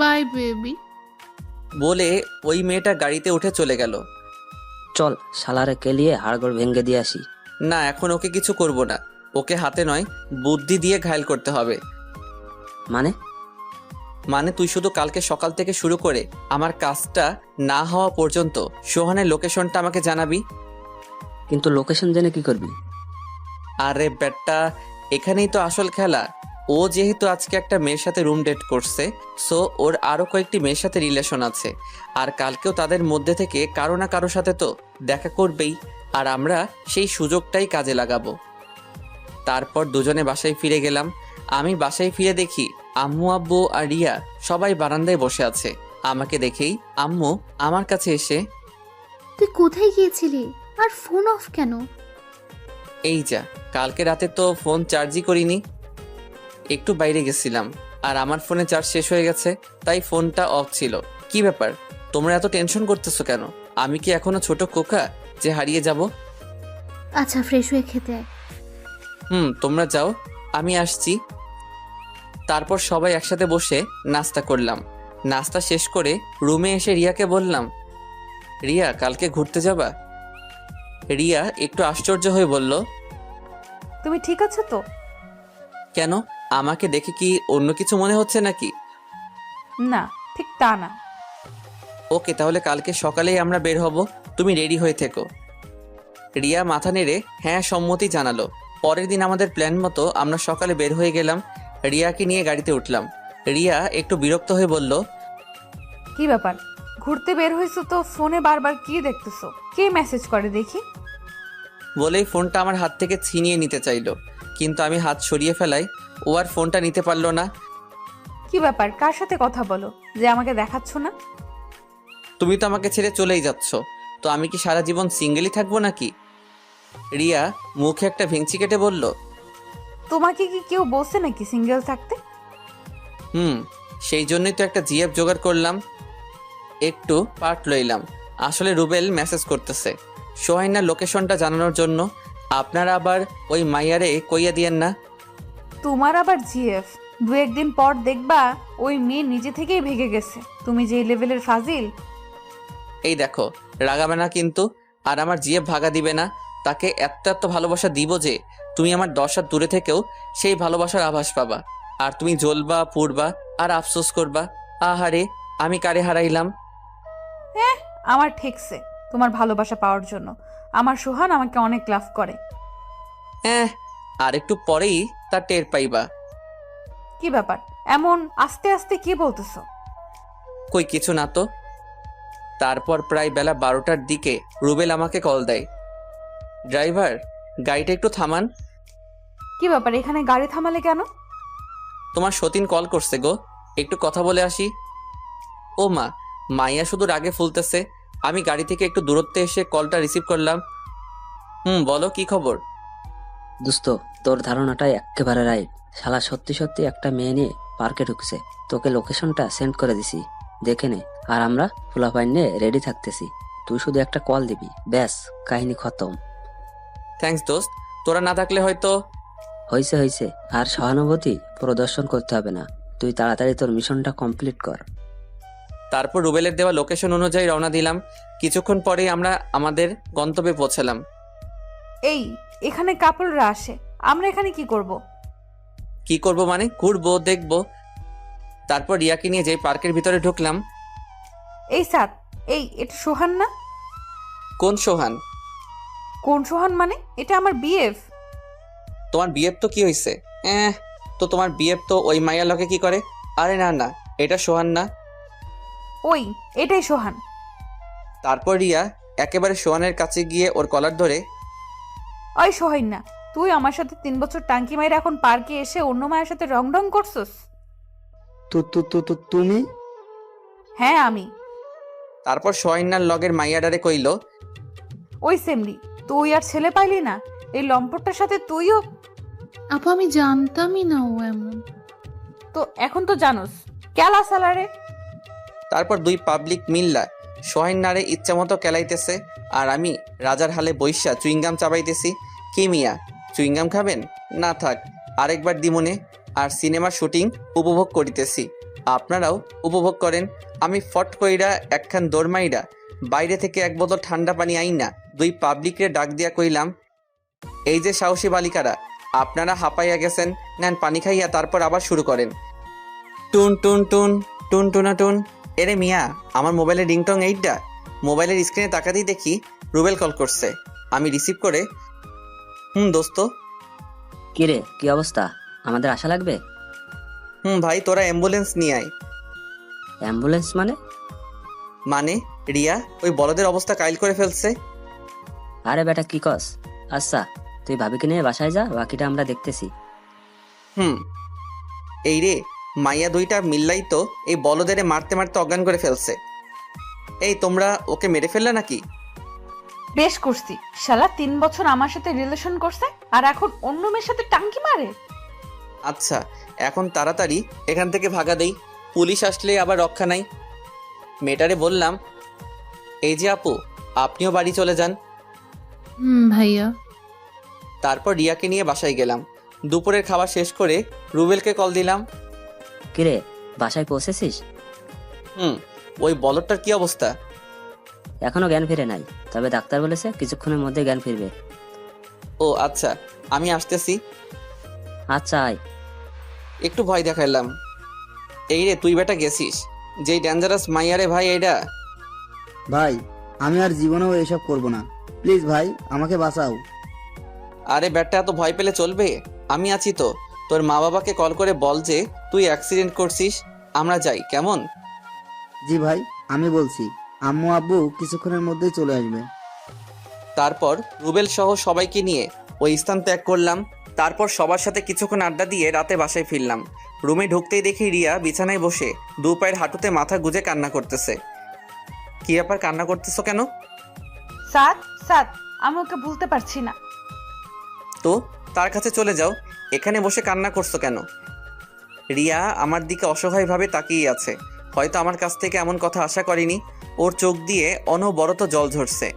বাই বেবি।
বলে ওই মেয়েটা গাড়িতে উঠে চলে গেল।
চল শালারে কেলিয়ে হাড়গোড় ভেঙে দিয়ে আসি।
না, এখন ওকে কিছু করব না। ওকে হাতে নয়, বুদ্ধি দিয়ে ঘায়েল করতে হবে।
মানে
তুই শুধু কালকে সকাল থেকে শুরু করে আমার কাজটা না হওয়া পর্যন্ত সোহানের লোকেশনটা আমাকে জানাবি।
কিন্তু লোকেশন জেনে কি করবি?
আরে বেটা, এখানেই তো আসল খেলা। ও যেহেতু আজকে একটা মেয়ের সাথে রুম ডেট করছে, সো ওর আরো কয়েকটি মেয়ের সাথে রিলেশন আছে। আর কালকেও তাদের মধ্যে থেকে কারো না কারো সাথে তো দেখা করবেই। আর আমরা সেই সুযোগটাই কাজে লাগাবো। তারপর দুজনে বাসায় ফিরে গেলাম। আমি বাসায় ফিরে দেখি আম্মু, আব্বু আর রিয়া সবাই বারান্দায় বসে আছে। আমাকে দেখেই আম্মু আমার কাছে এসে,
তুই কোথায় গিয়েছিলি আর ফোন অফ কেন?
এই যা, কালকে রাতে তো ফোন চার্জই করিনি, একটু বাইরে গেছিলাম আর আমার ফোনে চার্জ শেষ হয়ে গেছে, তাই ফোনটা অফ ছিল। কি ব্যাপার, তোমরা এত টেনশন করতেছো কেন? আমি কি এখনো ছোট খোকা যে হারিয়ে যাব?
আচ্ছা, ফ্রেশ হয়ে খেতে আয়।
তোমরা যাও, আমি আসছি। তারপর সবাই একসাথে বসে নাস্তা করলাম। নাস্তা শেষ করে রুমে এসে রিয়াকে বললাম, রিয়া, কালকে ঘুরতে যাবা? রিয়া একটু আশ্চর্য হয়ে বলল,
তুমি ঠিক আছো তো?
কেন, আমাকে দেখে কি অন্য কিছু মনে হচ্ছে নাকি?
না, ঠিক তা না।
ওকে, তাহলে কালকে সকালেই আমরা বের হব, তুমি রেডি হয়ে থেকো। রিয়া মাথা নেড়ে হ্যাঁ সম্মতি জানালো। পরের দিন আমাদের প্ল্যান মতো আমরা সকালে বের হয়ে গেলাম। রিয়াকে নিয়ে গাড়িতে উঠলাম। রিয়া একটু বিরক্ত হয়ে বলল,
কি ব্যাপার, ঘুরতে বের হয়েছো তো ফোনে বারবার কি দেখতেছো? কে মেসেজ করে দেখি?
বলেই ফোনটা আমার হাত থেকে ছিনিয়ে নিতে চাইলো, কিন্তু আমি হাত সরিয়ে ফেলাই ও আর ফোনটা নিতে পারলো না।
কি ব্যাপার, কার সাথে কথা বলো যে আমাকে দেখাচ্ছ না?
তুমি তো আমাকে ছেড়ে চলেই যাচ্ছ, তো আমি কি সারা জীবন সিঙ্গেলই থাকবো নাকি? রিয়া মুখে একটা ভেঙচি কেটে বলল,
তোমাকে কি কেউ বলছে নাকি সিঙ্গেল থাকতে?
সেই জন্যই তো একটা জিএফ জোগাড় করলাম, একটু পার্ট লইলাম। আসলে রুবেল মেসেজ করতেছে সোহাইনার লোকেশনটা জানানোর জন্য। আপনারা আবার ওই মাইয়ারে কইয়া দিয়েন না।
তোমার আবার জিএফ? দু একদিন পর দেখবা ওই মেয়ে নিজে থেকেই ভেগে গেছে তুমি যে লেভেলের ফাজিল।
এই দেখো, রাগাবে না কিন্তু। আর আমার জিএফ ভাগা দিবে না। তাকে এত এত ভালোবাসা দিব যে তুমি আমার 10 হাত দূরে থেকেও সেই ভালোবাসার আভাস পাবা। আর তুমি জ্বলবা, পুড়বা আর আফসোস করবা, আহারে আমি কারে হারাইলাম।
হ্যাঁ, আমার ঠিকছে তোমার ভালোবাসা পাওয়ার জন্য। আমার সোহান আমাকে অনেক লাভ করে।
হ্যাঁ, আর একটু পরেই তার টের পাইবা।
কি ব্যাপার এমন আস্তে আস্তে কি বলতেছো?
কই কিছু না তো। তারপর প্রায় বেলা 12টার দিকে রুবেল আমাকে কল দেয়। ড্রাইভার, গাড়িটা একটু থামান।
কি ব্যাপার এখানে গাড়ি থামালে কেন?
তোমার সতীন কল করছে গো, একটু কথা বলে আসি। ও মা, মাইয়া শুধু রাগে ফুলতেছে। আমি গাড়ি থেকে একটু দূরত্বে এসে কলটা রিসিভ করলাম। বলো কি খবর?
দোস্ত, তোর ধারণাটাই একেবারে রাইট। শালা সত্যি সত্যি একটা মেয়ে নিয়ে পার্কে ঢুকছে। তোকে লোকেশনটা সেন্ড করে দিছি, দেখে নে। আর আমরা ফুলাপাইন নিয়ে রেডি থাকতেছি। তুই শুধু একটা কল দিবি, ব্যাস কাহিনী খতম।
থ্যাঙ্কস দোস্ত, তোরা না থাকলে হয়তো।
হয়েছে হয়েছে, আর সহানুভূতি প্রদর্শন করতে হবে না। তুই তাড়াতাড়ি তোর মিশনটা কমপ্লিট কর।
তারপর রুবেলের দেওয়া লোকেশন অনুযায়ী রওনা দিলাম। কিছুক্ষণ পরেই আমরা আমাদের গন্তব্যে পৌঁছালাম।
এই এখানে কাপলরা আসে, আমরা এখানে কি করব?
কি করব মানে? ঘুরবো, দেখবো। তারপর রিয়াকে নিয়ে যেই পার্কের ভিতরে ঢুকলাম।
এই সাত, এই এটা সোহান না?
কোন সোহান?
কোন সোহান মানে? এটা আমার বিএফ।
তোমার বিএফ তো কি হয়েছে? তো তোমার বিএফ তো ওই মাইয়া লকে কি করে? আরে না না, এটা সোহান না।
ওই এটাই সোহান।
তারপর রিয়া একেবারে সোহানের কাছে গিয়ে ওর কলার ধরে,
ওই সোহান না, তুই আমার সাথে 3 বছর টাঙ্কি মাইরা এখন পার্কে এসে অন্য মায়ের সাথে রং রং করছস?
তুমি?
হ্যাঁ আমি।
তারপর সোহাইনার লগের মাইয়াডারে কইল,
ওই সেমরি, তুই আর ছেলে পাইলি না? এই লম্পটটার সাথে তুইও?
আপু আমি জানতামই না ও এমন।
তো এখন তো জানোস কেলা সালারে।
তারপর দুই পাবলিক মিল্লা সোহাইনারে ইচ্ছা মতো কেলাইতেছে। আর আমি রাজার হালে বৈশা চুইংগাম চাবাইতেছি। কি মিয়া, চুইংগাম খাবেন? না থাক, আরেকবার দিমনে। আর সিনেমার শুটিং উপভোগ করিতেছি, আপনারাও উপভোগ করেন। আমি ফট কইরা একখান দৌড়মাইরা বাইরে থেকে এক বোতল ঠান্ডা পানি আইনা দুই পাবলিকরে ডাক দিয়া কইলাম, এই যে সাহসী বালিকারা, আপনারা হাঁপাইয়া গেছেন, নেন পানি খাইয়া তারপর আবার শুরু করেন। টুন টুন টুন টুন টুনা টুন। এরে মিয়া, আমার মোবাইলের রিংটং এইটা। মোবাইলের স্ক্রিনে তাকাতেই দেখি রুবেল কল করছে। আমি রিসিভ করে, দোস্ত।
কিরে, কি অবস্থা? আমাদের আশা লাগবে?
ভাই, তোরা অ্যাম্বুলেন্স নিয়ে আয়।
অ্যাম্বুলেন্স মানে?
মানে রিয়া ওই বলদের অবস্থা কাইল করে ফেলছে।
আরে বেটা কি কস? আচ্ছা, তুই ভাবিকে নিয়ে বাসায় যা, বাকিটা আমরা দেখতেছি।
এই রে, মাইয়া দুইটা মিল্লাই তো এই বলদেরে মারতে মারতে অজ্ঞান করে ফেলছে। এই তোমরা ওকে মেরে ফেললে নাকি?
বেশ করছি, শালা 3 বছর আমার সাথে রিলেশন করছে আর এখন অন্য মেয়ের সাথে টাঙ্কি মারে।
আচ্ছা, এখন তাড়াতাড়ি এখান থেকে ভাগা দেই, পুলিশ আসলে আবার রক্ষা নাই। মেয়েটারে বললাম, এই যে আপু, আপনিও বাড়ি চলে যান।
ভাইয়া।
তারপর রিয়াকে নিয়ে বাসায় গেলাম। দুপুরের খাবার শেষ করে রুবেলকে কল দিলাম।
কিরে, বাসায় পৌঁছেছিস?
ওই বলদটার কি অবস্থা?
এখনো জ্ঞান ফিরে নাই, তবে ডাক্তার বলেছে কিছুক্ষণের মধ্যে জ্ঞান ফিরবে।
ও আচ্ছা, আমি আসতেছি।
আচ্ছা আয়।
একটু ভয় দেখাইলাম। এই রে, তুই বেটা গেছিস যেই ডেঞ্জারাস মাইয়ারে ভাই। এইটা
ভাই, আমি আর জীবনেও এসব করব না, প্লিজ ভাই আমাকে বাঁচাও।
আরে বেটা, এত ভয় পেলে চলবে? আমি আছি তো। তোর মা বাবাকে কল করে বল যে তুই অ্যাক্সিডেন্ট করছিস, আমরা যাই, কেমন?
জি ভাই, আমি বলছি, আম্মু আব্বু কিছুক্ষণের মধ্যেই চলে আসবে।
তারপর রুবেল সহ সবাইকে নিয়ে ওই স্থান ত্যাগ করলাম। তারপর সবার সাথে কিছুক্ষণ আড্ডা দিয়ে রাতে বাসায় ফিরলাম। রুমে ঢুকতেই দেখি রিয়া বিছানায় বসে দু পায়ের হাঁটুতে মাথা গুজে কান্না করতেছে। কি ব্যাপার, কান্না করতেছো কেন?
সাত সাত, আমি ওকে ভুলতে পারছি না।
তো তার কাছে চলে যাও, এখানে বসে কান্না করছো কেন? রিয়া আমার দিকে অসহায়ভাবে তাকিয়ে আছে। হয়তো আমার কাছ থেকে এমন কথা আশা করেনি। ওর চোখ দিয়ে অনবরত জল ঝরছে।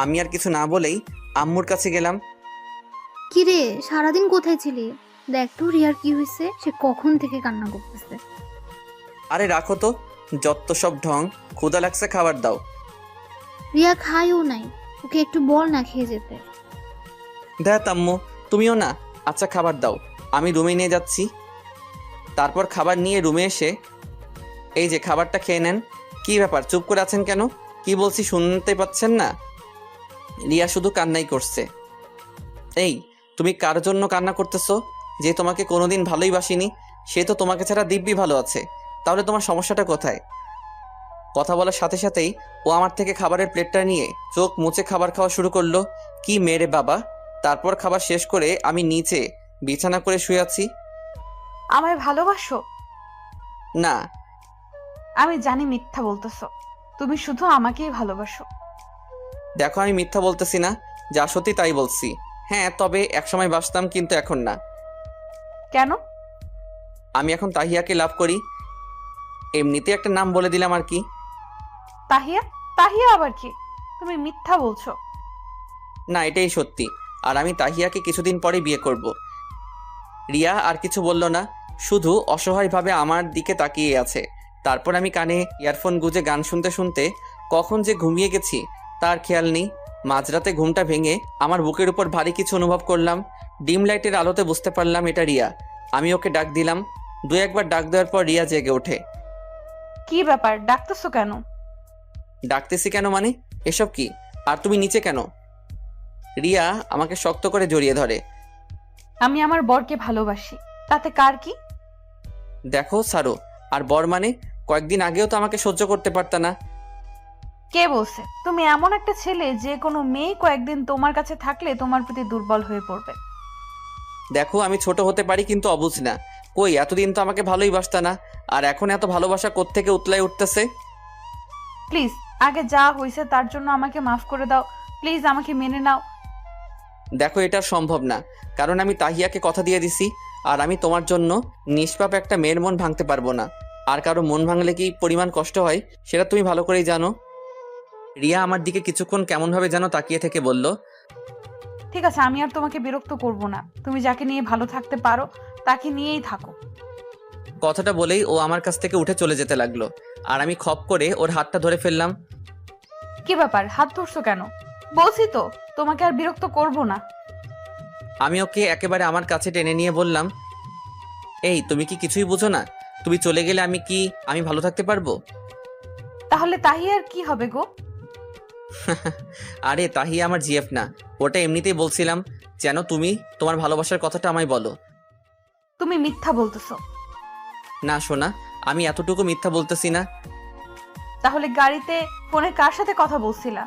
আমি আর কিছু না বলেই আম্মুর কাছে গেলাম।
কিরে সারাদিন কোথায় ছিলি? দেখ তো রিয়ার কি হয়েছে, সে কখন থেকে কান্না করতেছে।
আরে রাখো তো, যত সব ঢং। ক্ষুধা লাগছে, খাবার দাও।
রিয়া খায়ও নাই, ওকে একটু বল না খেয়ে যেতে।
দেখ আম্মু, তুমিও না। আচ্ছা খাবার দাও, আমি রুমে নিয়ে যাচ্ছি। তারপর খাবার নিয়ে রুমে এসে এই যে খাবারটা খেয়ে নেন। কি ব্যাপার, চুপ করে আছেন কেন? কি বলছি শুনতে পাচ্ছেন না? রিয়া শুধু কান্নাই করছে। এই, তুমি কার জন্য কান্না করতেছো? যে তোমাকে কোনোদিন ভালোই বাসিনি, সে তো তোমাকে ছাড়া দিব্যি ভালো আছে। তাহলে তোমার সমস্যাটা কোথায়? কথা বলার সাথে সাথেই ও আমার থেকে খাবারের প্লেটটা নিয়ে চোখ মুছে খাবার খাওয়া শুরু করলো। কি মেরে বাবা! তারপর খাবার শেষ করে আমি নিচে বিছানা করে শুয়ে আছি।
আমায় ভালোবাসো?
না।
আমি জানি মিথ্যা বলতেছো, তুমি শুধু আমাকেই ভালোবাসো।
দেখো, আমি মিথ্যা বলতেছি না, যা সত্যি তাই বলছি। হ্যাঁ, তবে একসময় বাসতাম, কিন্তু এখন না।
কেন?
আমি এখন তাহিয়াকে লাভ করি। এমনিতে একটা নাম বলে দিলাম আর কি।
তাহিয়া? তাহিয়া আবার কি? তুমি মিথ্যা বলছো।
না, এটাই সত্যি। আর আমি তাহিয়াকে কিছুদিন পরে বিয়ে করব। রিয়া আর কিছু বলল না, শুধু অসহায়ভাবে আমার দিকে তাকিয়ে আছে। তারপর আমি কানে ইয়ারফোন গুঁজে গান শুনতে শুনতে কখন যে ঘুমিয়ে গেছি তার খেয়াল নেই। মাঝরাতে ঘুমটা ভেঙে আমার বুকের উপর ভারী কিছু অনুভব করলাম। ডিম লাইটের আলোতে বুঝতে পারলাম এটা রিয়া। আমি ওকে ডাক দিলাম। দু একবার ডাক দেওয়ার পর রিয়া জেগে ওঠে।
কি ব্যাপার, ডাকতেছো কেন?
ডাকতেছি কেন মানে? এসব কি? আর তুমি নিচে কেন? রিয়া আমাকে শক্ত করে জড়িয়ে ধরে।
আমি আমার বরকে ভালোবাসি, তাতে কার কি?
দেখো সারো, আর বর মানে? কয়েকদিন আগেও তো আমাকে সহ্য করতে পারতা না।
কে বলছে? তুমি এমন একটা ছেলে যে কোনো মেয়ে কয়েকদিন তোমার কাছে থাকলে তোমার প্রতি দুর্বল হয়ে পড়বে।
দেখো, আমি ছোট হতে পারি কিন্তু অবুঝ না। কই, এতদিন তো আমাকে ভালোই বাসতা না, আর এখন এত ভালোবাসা কোত্থেকে উতলায় উঠতেছে?
প্লিজ, আগে যা হয়েছে তার জন্য আমাকে মাফ করে দাও। প্লিজ আমাকে মেনে নাও।
দেখো, এটা সম্ভব না, কারণ আমি তাহিয়াকে কথা দিয়ে দিছি। আর আমি তোমার জন্য নিষ্পাপ একটা মেয়ের মন ভাঙতে পারবো না। আর কারো মন ভাঙলে কি পরিমাণ কষ্ট হয় সেটা তুমি ভালো করেই জানো। রিয়া আমার দিকে কিছুক্ষণ কেমনভাবে যেন তাকিয়ে থেকে বলল,
ঠিক আছে, আমি আর তোমাকে বিরক্ত করব না। তুমি যাকে নিয়ে ভালো থাকতে পারো তাকে নিয়েই থাকো।
কথাটা বলেই ও আমার কাছ থেকে উঠে চলে যেতে লাগলো। আর আমি খপ করে ওর হাতটা ধরে ফেললাম।
কি ব্যাপার, হাত ধরছো কেন? বলছি তো তোমাকে আর বিরক্ত করব না।
আমি ওকে একেবারে আমার কাছে টেনে নিয়ে বললাম, এই, তুমি কি কিছুই বুঝো না? তুমি চলে গেলে আমি ভালো থাকতে পারবো?
তাহলে তাহিয়ার কি হবে গো?
আরে তাহিয়া আমার জিএফ না, ওটা এমনিতেই বলছিলাম যেন তুমি তোমার ভালোবাসার কথাটা আমায় বলো।
তুমি মিথ্যা বলতেছো।
না সোনা, আমি এতটুকু মিথ্যা বলতেছি না।
তাহলে গাড়িতে ফোনে কার সাথে কথা বলছিলা?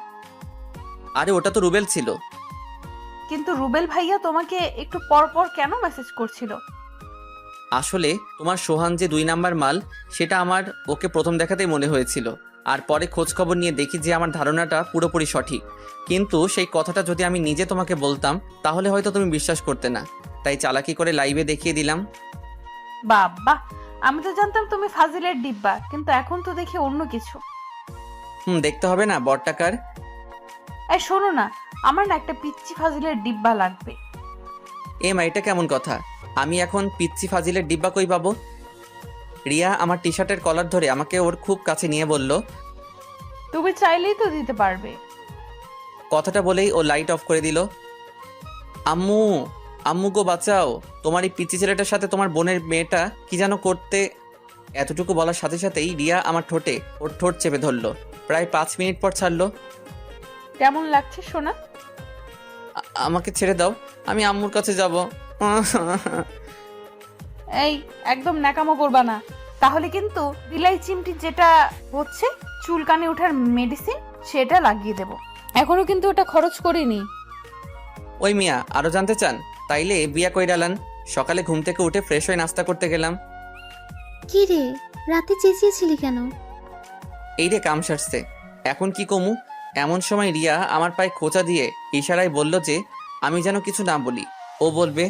আরে ওটা তো রুবেল ছিল।
কিন্তু রুবেল ভাইয়া তোমাকে একটু পর পর কেন মেসেজ করছিল?
আসলে তোমার সোহান যে 2 নাম্বার মাল, সেটা আমার ওকে প্রথম দেখাতেই মনে হয়েছিল। আর পরে খোঁজ খবর নিয়ে দেখি যে আমার ধারণাটা পুরোপুরি সঠিক। কিন্তু সেই কথাটা যদি আমি নিজে তোমাকে বলতাম তাহলে হয়তো তুমি বিশ্বাস করতে না। তাই চালাকি করে লাইভে দেখিয়ে দিলাম।
বাবা, আমি তো জানতাম তুমি ফাজিলের ডিব্বা, কিন্তু এখন তো দেখি অন্য কিছু।
দেখতে হবে না বরটাকার?
এই শোনো না, আমার না একটা পিচ্চি ফাজিলের ডিব্বা লাগবে।
এটা কেমন কথা? আমি এখন পিচ্চি ফাজিলের ডিব্বা কই পাবো? রিয়া আমার টি শার্টের কলার ধরে আমাকে ওর খুব কাছে নিয়ে বলল,
তুমি চাইলেই তো দিতে পারবে।
কথাটা বলেই ও লাইট অফ করে দিল। আম্মু, আম্মু গো বাঁচাও, তোমার এই পিচ্চি ছেলেটার সাথে তোমার বোনের মেয়েটা কি যেন করতে। এতটুকু বলার সাথে সাথেই রিয়া আমার ঠোঁটে ওর ঠোঁট চেপে ধরলো। প্রায় 5 মিনিট পর ছাড়লো।
কেমন লাগছে সোনা?
আমাকে ছেড়ে দাও, আমি আম্মুর কাছে যাব।
এই, একদম ন্যাকামো করবা না, তাহলে কিন্তু বিলাই চিমটি যেটা হচ্ছে চুলকানি ওঠার মেডিসিন, সেটা লাগিয়ে দেব। এখনো কিন্তু ওটা খরচ করিনি।
ওই মিয়া, আরো জানতে চান? তাইলে বিয়া কইরালান। সকালে ঘুম থেকে উঠে ফ্রেশ হয়ে নাস্তা করতে গেলাম।
কি রে, রাতে চেঁচিয়েছিলি কেন?
এই রে কাম সারছে, এখন কি কমু? এমন সময় রিয়া আমার পায়ে খোঁচা দিয়ে ইশারায় বলল যে আমি যেন কিছু না বলি। ও বলবে,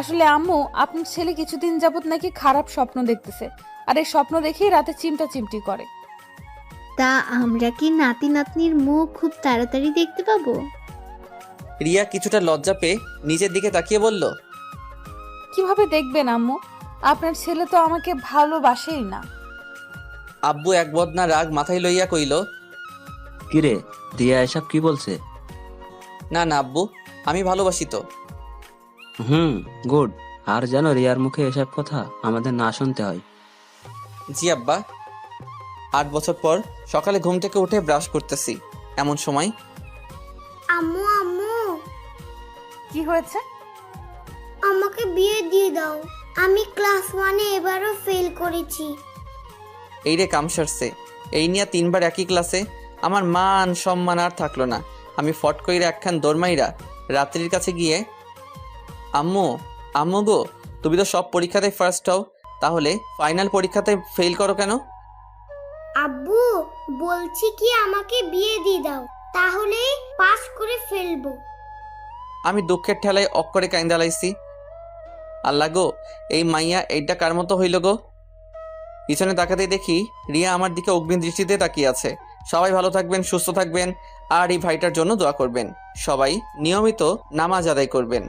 আসলে আম্মু, আপনার ছেলে কিছুদিন যাবত নাকি খারাপ স্বপ্ন দেখতেছে, আর এই স্বপ্ন দেখেই রাতে চিমটা চিমটি করে।
তা আমরা কি নাতি নাতনির মুখ খুব তাড়াতাড়ি দেখতে পাবো?
রিয়া কিছুটা লজ্জা পেয়ে নিজের দিকে তাকিয়ে বলল,
কিভাবে দেখবেন আম্মু? আপনার ছেলে তো আমাকে ভালোবাসেই না।
আব্বু এক বদনা রাগ মাথায় লইয়া কইল,
কিরে রিয়া এসব কি বলছে?
না না আব্বু, আমি ভালোবাসি তো।
গুড। আর যেন রিয়ার মুখে এসব কথা আমাদের না শুনতে হয়।
জি আব্বা। 8 বছর পর সকালে ঘুম থেকে উঠে ব্রাশ করতেছি, এমন সময়
আম্মু আম্মু,
কি হয়েছে?
আমাকে বিয়ে দিয়ে দাও। আমি ক্লাস 1-এ এবারও ফেল করেছি।
এই রে কাম সারছে, এই নিয়ে 3 বার একই ক্লাসে, আমার মান সম্মান আর থাকলো না। আমি ফট কইরা একখান দৌড়মাইরা রাত্রির কাছে গিয়ে, আম্মু আম্মু গো, তুমি তো সব পরীক্ষাতে ফার্স্ট হও, তাহলে ফাইনাল পরীক্ষাতে ফেল করো কেন?
আব্বু বলছি কি আমাকে বিয়ে দিয়ে দাও, তাহলে পাস করে ফেলবো।
আমি দুঃখের ঠেলায় অক্করে কাইন্দা লাইছি। আল্লাহ গো, এই মাইয়া এইটা কার মতো হইল গো? পিছনে তাকাতেই দেখি রিয়া আমার দিকে অগ্নি দৃষ্টিতে তাকিয়ে আছে। সবাই ভালো থাকবেন, সুস্থ থাকবেন, আর এই ভাইটার জন্য দোয়া করবেন। সবাই নিয়মিত নামাজ আদায় করবেন।